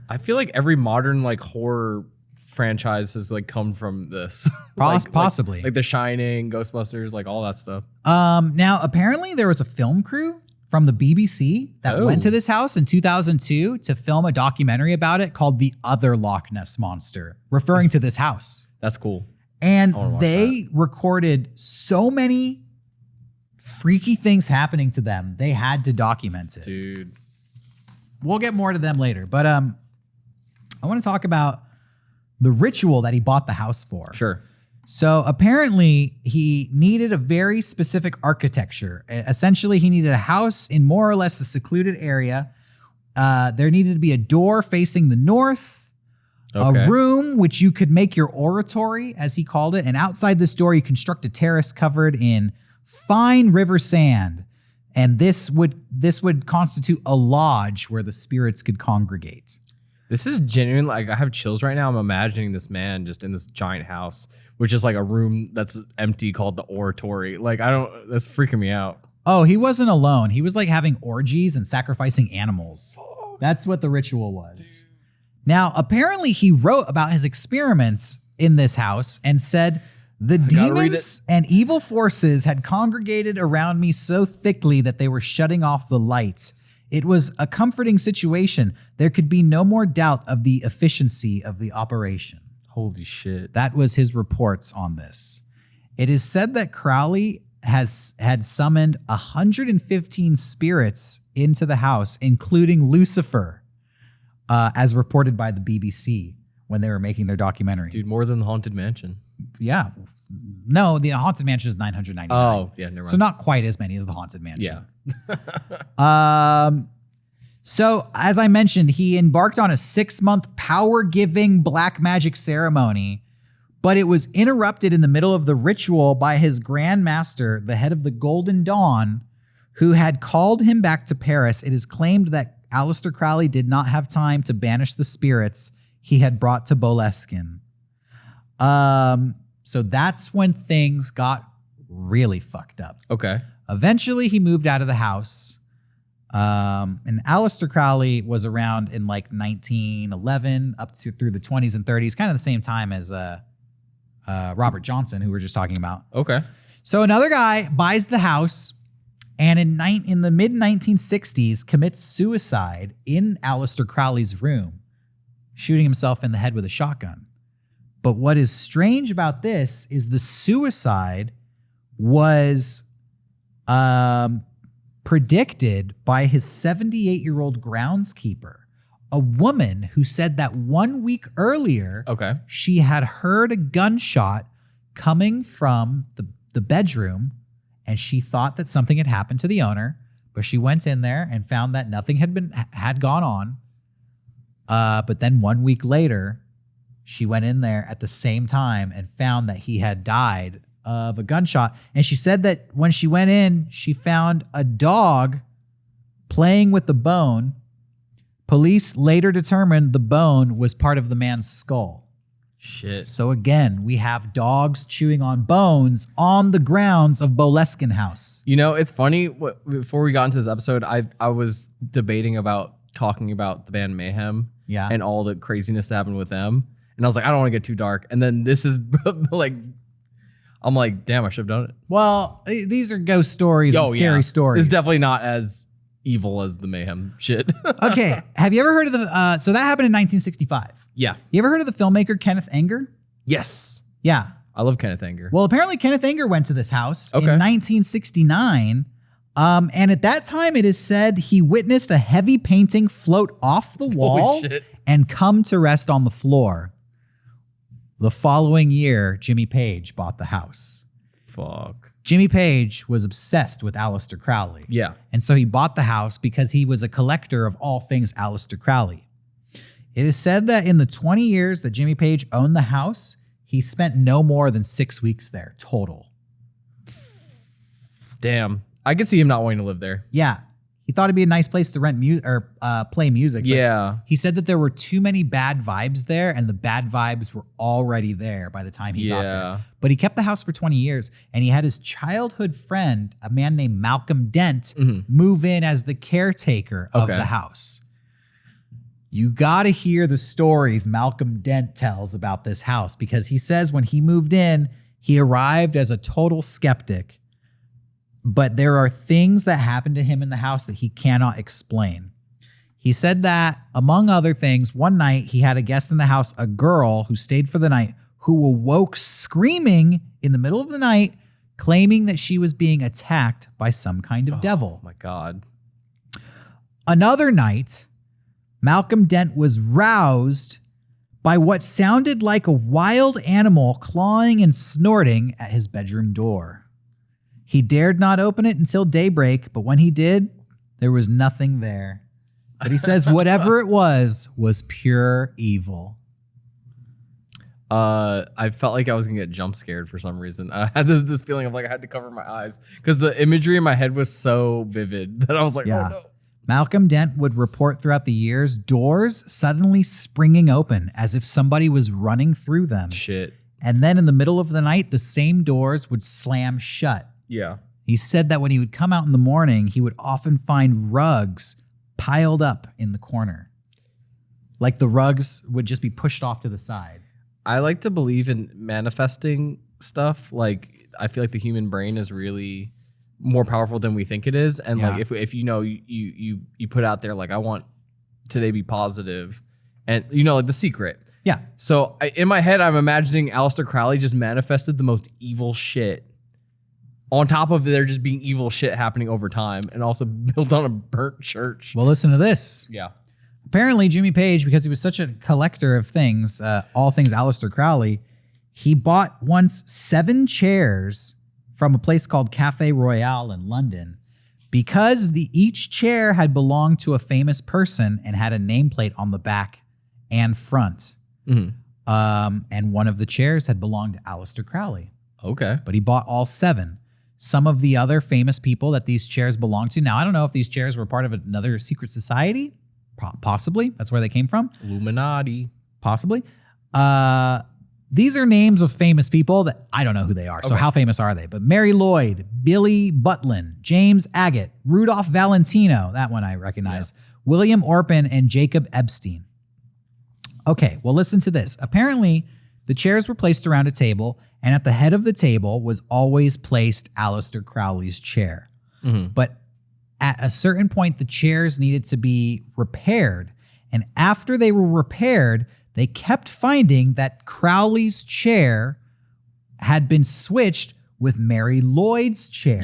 I feel like every modern like horror franchise has like come from this. Possibly. Like The Shining, Ghostbusters, like all that stuff. Now, apparently there was a film crew from the BBC that went to this house in 2002 to film a documentary about it called The Other Loch Ness Monster, referring to this house. That's cool. And they recorded so many freaky things happening to them, they had to document it. Dude. We'll get more to them later. But I want to talk about the ritual that he bought the house for. Sure. So apparently he needed a very specific architecture. Essentially, he needed a house in more or less a secluded area. There needed to be a door facing the north, a room which you could make your oratory, as he called it. And outside this door, you construct a terrace covered in fine river sand. And this would constitute a lodge where the spirits could congregate. This is genuine. Like, I have chills right now. I'm imagining this man just in this giant house, which is like a room that's empty called the oratory. Like, that's freaking me out. Oh, he wasn't alone. He was like having orgies and sacrificing animals. That's what the ritual was. Dude. Now, apparently he wrote about his experiments in this house and said, the demons and evil forces had congregated around me so thickly that they were shutting off the lights. It was a comforting situation. There could be no more doubt of the efficiency of the operation. Holy shit. That was his reports on this. It is said that Crowley had summoned 115 spirits into the house, including Lucifer, as reported by the BBC when they were making their documentary. Dude, more than the Haunted Mansion. Yeah. No, the Haunted Mansion is 999. Oh, yeah, never mind. So not quite as many as the Haunted Mansion. Yeah. So as I mentioned, he embarked on a 6-month power-giving black magic ceremony, but it was interrupted in the middle of the ritual by his Grand Master, the head of the Golden Dawn, who had called him back to Paris. It is claimed that Aleister Crowley did not have time to banish the spirits he had brought to Boleskine. So that's when things got really fucked up. Okay. Eventually, he moved out of the house. And Aleister Crowley was around in like 1911 up to through the 20s and 30s, kind of the same time as Robert Johnson, who we were just talking about. Okay. So another guy buys the house and in the mid 1960s commits suicide in Aleister Crowley's room, shooting himself in the head with a shotgun. But what is strange about this is the suicide was predicted by his 78-year-old groundskeeper, a woman who said that 1 week earlier, she had heard a gunshot coming from the bedroom, and she thought that something had happened to the owner, but she went in there and found that nothing had gone on. But then 1 week later, she went in there at the same time and found that he had died of a gunshot. And she said that when she went in, she found a dog playing with the bone. Police later determined the bone was part of the man's skull. Shit. So again, we have dogs chewing on bones on the grounds of Boleskine House. You know, it's funny. Before we got into this episode, I was debating about talking about the band Mayhem, and all the craziness that happened with them. And I was like, I don't want to get too dark. And then this is like, I'm like, damn, I should have done it. Well, these are ghost stories and scary stories. It's definitely not as evil as the Mayhem shit. Okay. Have you ever heard of the, so that happened in 1965. Yeah. You ever heard of the filmmaker Kenneth Anger? Yes. Yeah. I love Kenneth Anger. Well, apparently Kenneth Anger went to this house in 1969. And at that time, it is said he witnessed a heavy painting float off the wall and come to rest on the floor. The following year, Jimmy Page bought the house. Fuck. Jimmy Page was obsessed with Aleister Crowley. Yeah. And so he bought the house because he was a collector of all things Aleister Crowley. It is said that in the 20 years that Jimmy Page owned the house, he spent no more than 6 weeks there total. Damn. I could see him not wanting to live there. Yeah. He thought it'd be a nice place to rent music or play music. Yeah. He said that there were too many bad vibes there, and the bad vibes were already there by the time he got there. But he kept the house for 20 years, and he had his childhood friend, a man named Malcolm Dent, move in as the caretaker of the house. You got to hear the stories Malcolm Dent tells about this house, because he says when he moved in, he arrived as a total skeptic. But there are things that happened to him in the house that he cannot explain. He said that, among other things, one night he had a guest in the house, a girl who stayed for the night, who awoke screaming in the middle of the night, claiming that she was being attacked by some kind of devil. Oh my God. Another night, Malcolm Dent was roused by what sounded like a wild animal clawing and snorting at his bedroom door. He dared not open it until daybreak, but when he did, there was nothing there. But he says whatever it was pure evil. I felt like I was gonna get jump scared for some reason. I had this feeling of like I had to cover my eyes because the imagery in my head was so vivid that I was like, oh no. Malcolm Dent would report throughout the years doors suddenly springing open as if somebody was running through them. Shit. And then in the middle of the night, the same doors would slam shut. Yeah. He said that when he would come out in the morning, he would often find rugs piled up in the corner. Like the rugs would just be pushed off to the side. I like to believe in manifesting stuff. Like, I feel like the human brain is really more powerful than we think it is. And like, if you know, you put out there, like, I want today be positive, and you know, like The Secret. Yeah. So in my head, I'm imagining Aleister Crowley just manifested the most evil shit on top of there just being evil shit happening over time, and also built on a burnt church. Well, listen to this. Yeah. Apparently, Jimmy Page, because he was such a collector of things, all things Aleister Crowley, he bought once 7 chairs from a place called Cafe Royale in London because each chair had belonged to a famous person and had a nameplate on the back and front. And one of the chairs had belonged to Aleister Crowley. Okay. But he bought all 7. Some of the other famous people that these chairs belonged to. Now, I don't know if these chairs were part of another secret society. Possibly. That's where they came from. Illuminati. Possibly. these are names of famous people that I don't know who they are. So how famous are they? But Mary Lloyd, Billy Butlin, James Agate, Rudolph Valentino, that one I recognize, William Orpin, and Jacob Epstein. Okay, well, listen to this. Apparently, the chairs were placed around a table, and at the head of the table was always placed Aleister Crowley's chair. But at a certain point, the chairs needed to be repaired. And after they were repaired, they kept finding that Crowley's chair had been switched with Mary Lloyd's chair.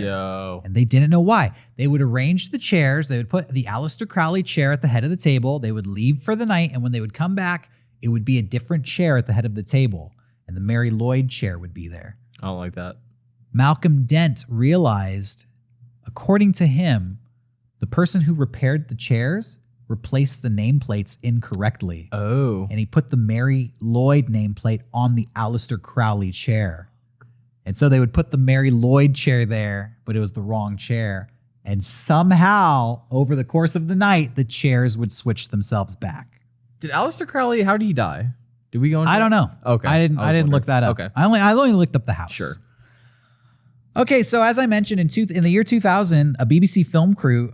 And they didn't know why. They would arrange the chairs. They would put the Aleister Crowley chair at the head of the table. They would leave for the night. And when they would come back, it would be a different chair at the head of the table. And the Mary Lloyd chair would be there. I don't like that. Malcolm Dent realized, according to him, the person who repaired the chairs replaced the nameplates incorrectly. And he put the Mary Lloyd nameplate on the Aleister Crowley chair. And so they would put the Mary Lloyd chair there, but it was the wrong chair. And somehow, over the course of the night, the chairs would switch themselves back. Did Aleister Crowley, how did he die? Did we go into I don't know. Okay. I didn't look that up. Okay. I only looked up the house. Sure. Okay, so as I mentioned, in the year 2000, a BBC film crew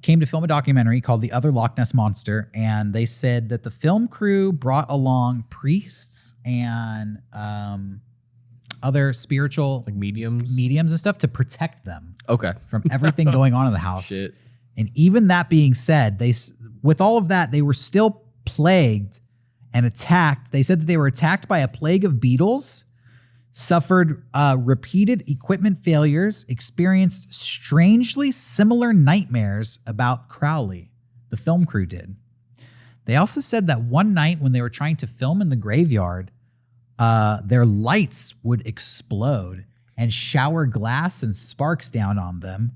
came to film a documentary called The Other Loch Ness Monster, and they said that the film crew brought along priests and other spiritual like mediums and stuff to protect them from everything going on in the house. Shit. And even that being said, with all of that, they were still plagued and attacked. They said that they were attacked by a plague of beetles, suffered repeated equipment failures, experienced strangely similar nightmares about Crowley. The film crew did. They also said that one night when they were trying to film in the graveyard, their lights would explode and shower glass and sparks down on them.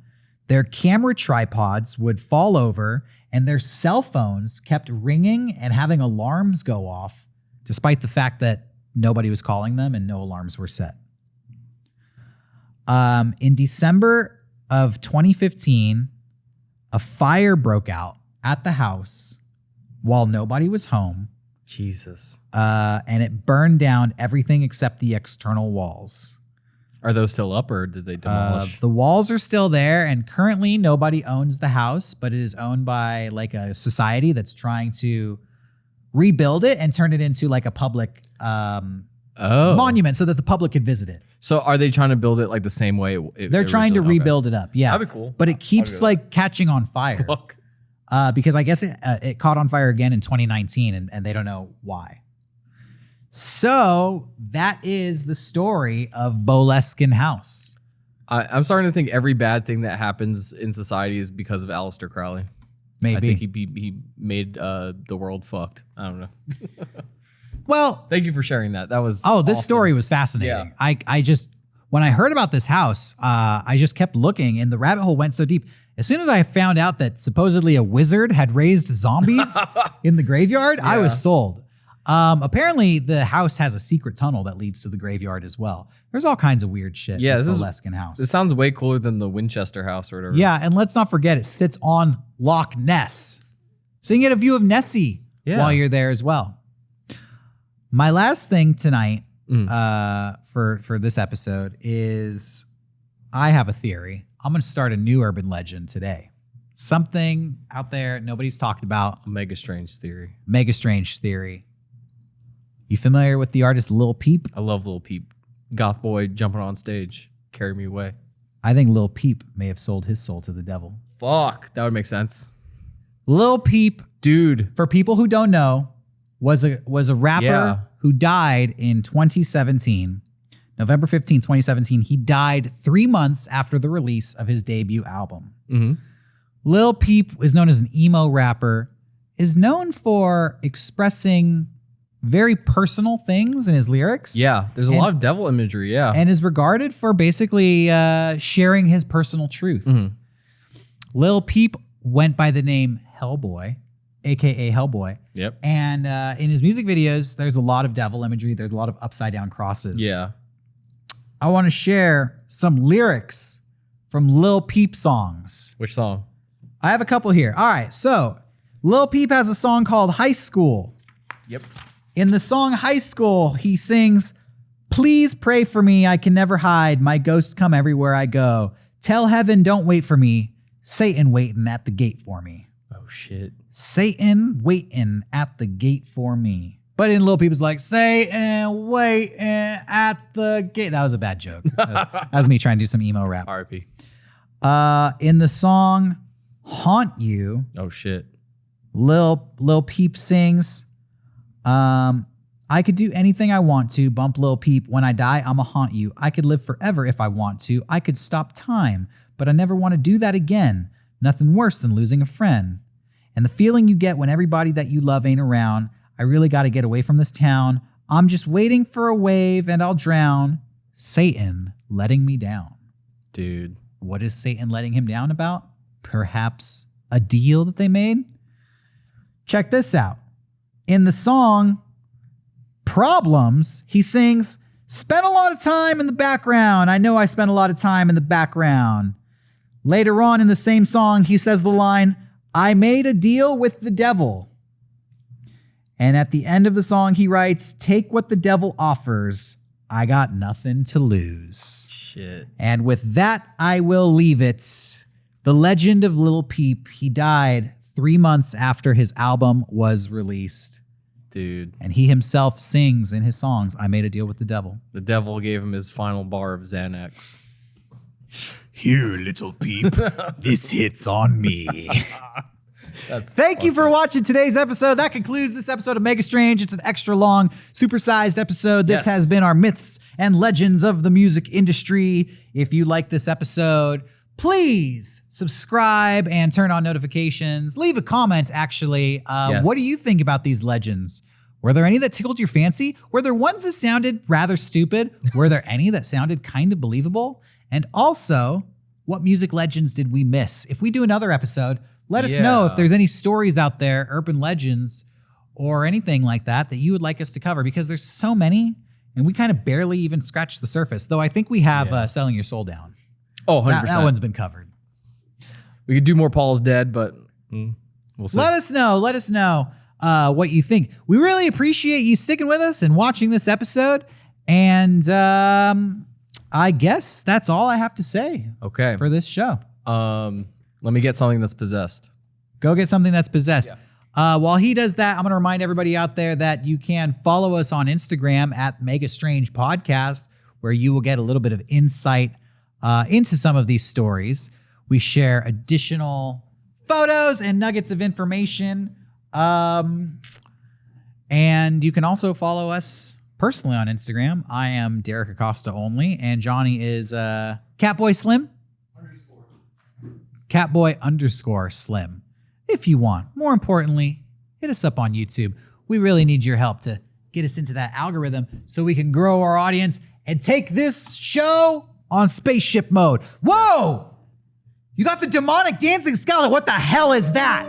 Their camera tripods would fall over, and their cell phones kept ringing and having alarms go off, despite the fact that nobody was calling them and no alarms were set. In December of 2015, a fire broke out at the house while nobody was home. Jesus. And it burned down everything except the external walls. Are those still up or did they demolish? The walls are still there, and currently nobody owns the house, but it is owned by like a society that's trying to rebuild it and turn it into like a public monument so that the public could visit it. So are they trying to build it like the same way They're trying to rebuild it up. Yeah. That'd be cool. But it keeps like catching on fire. Fuck. Because I guess it caught on fire again in 2019 and they don't know why. So that is the story of Boleskine House. I'm starting to think every bad thing that happens in society is because of Aleister Crowley. Maybe. I think he made the world fucked. I don't know. Well, thank you for sharing that. That was this awesome. story was fascinating. Yeah. I just, when I heard about this house, I just kept looking and the rabbit hole went so deep. As soon as I found out that supposedly a wizard had raised zombies in the graveyard, I was sold. Apparently the house has a secret tunnel that leads to the graveyard as well. There's all kinds of weird shit. Yeah, this Boleskine House. This sounds way cooler than the Winchester House or whatever. Yeah, and let's not forget it sits on Loch Ness, so you can get a view of Nessie while you're there as well. My last thing tonight for this episode is I have a theory. I'm going to start a new urban legend today. Something out there nobody's talked about. Mega strange theory. Mega strange theory. You familiar with the artist Lil Peep? I love Lil Peep. Goth boy jumping on stage. Carry me away. I think Lil Peep may have sold his soul to the devil. Fuck. That would make sense. Lil Peep, dude, for people who don't know, was a rapper who died in 2017. November 15, 2017. He died 3 months after the release of his debut album. Mm-hmm. Lil Peep is known as an emo rapper, is known for expressing very personal things in his lyrics. Yeah, there's a lot of devil imagery, yeah. And is regarded for basically sharing his personal truth. Mm-hmm. Lil Peep went by the name Hellboy, a.k.a. Hellboy. Yep. And in his music videos, there's a lot of devil imagery. There's a lot of upside down crosses. Yeah. I want to share some lyrics from Lil Peep songs. Which song? I have a couple here. All right, so Lil Peep has a song called High School. Yep. In the song High School, he sings, "Please pray for me, I can never hide. My ghosts come everywhere I go. Tell heaven don't wait for me. Satan waiting at the gate for me." Oh, shit. Satan waiting at the gate for me. But in Lil Peep's like, Satan waiting at the gate. That was a bad joke. That was me trying to do some emo rap. RP. In the song Haunt You, Oh, shit. Lil Peep sings, I could do anything I want to, bump Lil Peep. When I die, I'ma haunt you. I could live forever if I want to. I could stop time, but I never want to do that again. Nothing worse than losing a friend. And the feeling you get when everybody that you love ain't around. I really got to get away from this town. I'm just waiting for a wave and I'll drown. Satan letting me down. Dude. What is Satan letting him down about? Perhaps a deal that they made? Check this out. In the song Problems, he sings, "Spent a lot of time in the background. I know I spent a lot of time in the background." Later on in the same song, he says the line, "I made a deal with the devil." And at the end of the song, he writes, "Take what the devil offers. I got nothing to lose." Shit. And with that, I will leave it. The legend of Lil Peep. He died 3 months after his album was released. Dude. And he himself sings in his songs, "I made a deal with the devil." The devil gave him his final bar of Xanax. "Here, Little Peep, this hits on me." That's Thank you for watching today's episode. That concludes this episode of Mega Strange. It's an extra long, supersized episode. This has been our myths and legends of the music industry. If you like this episode, please subscribe and turn on notifications. Leave a comment, actually. What do you think about these legends? Were there any that tickled your fancy? Were there ones that sounded rather stupid? Were there any that sounded kind of believable? And also, what music legends did we miss? If we do another episode, let us know if there's any stories out there, urban legends, or anything like that that you would like us to cover, because there's so many, and we kind of barely even scratched the surface. Though I think we have Selling Your Soul Down. Oh, 100%. That one's been covered. We could do more Paul's Dead, but we'll see. Let us know what you think. We really appreciate you sticking with us and watching this episode. And I guess that's all I have to say for this show. Let me get something that's possessed. Go get something that's possessed. Yeah. While he does that, I'm going to remind everybody out there that you can follow us on Instagram at Mega Strange Podcast, where you will get a little bit of insight into some of these stories. We share additional photos and nuggets of information. And you can also follow us personally on Instagram. I am Derek Acosta only, and Johnny is Catboy Slim. Catboy_Slim. If you want. More importantly, hit us up on YouTube. We really need your help to get us into that algorithm so we can grow our audience and take this show on spaceship mode. Whoa! You got the demonic dancing skeleton. What the hell is that?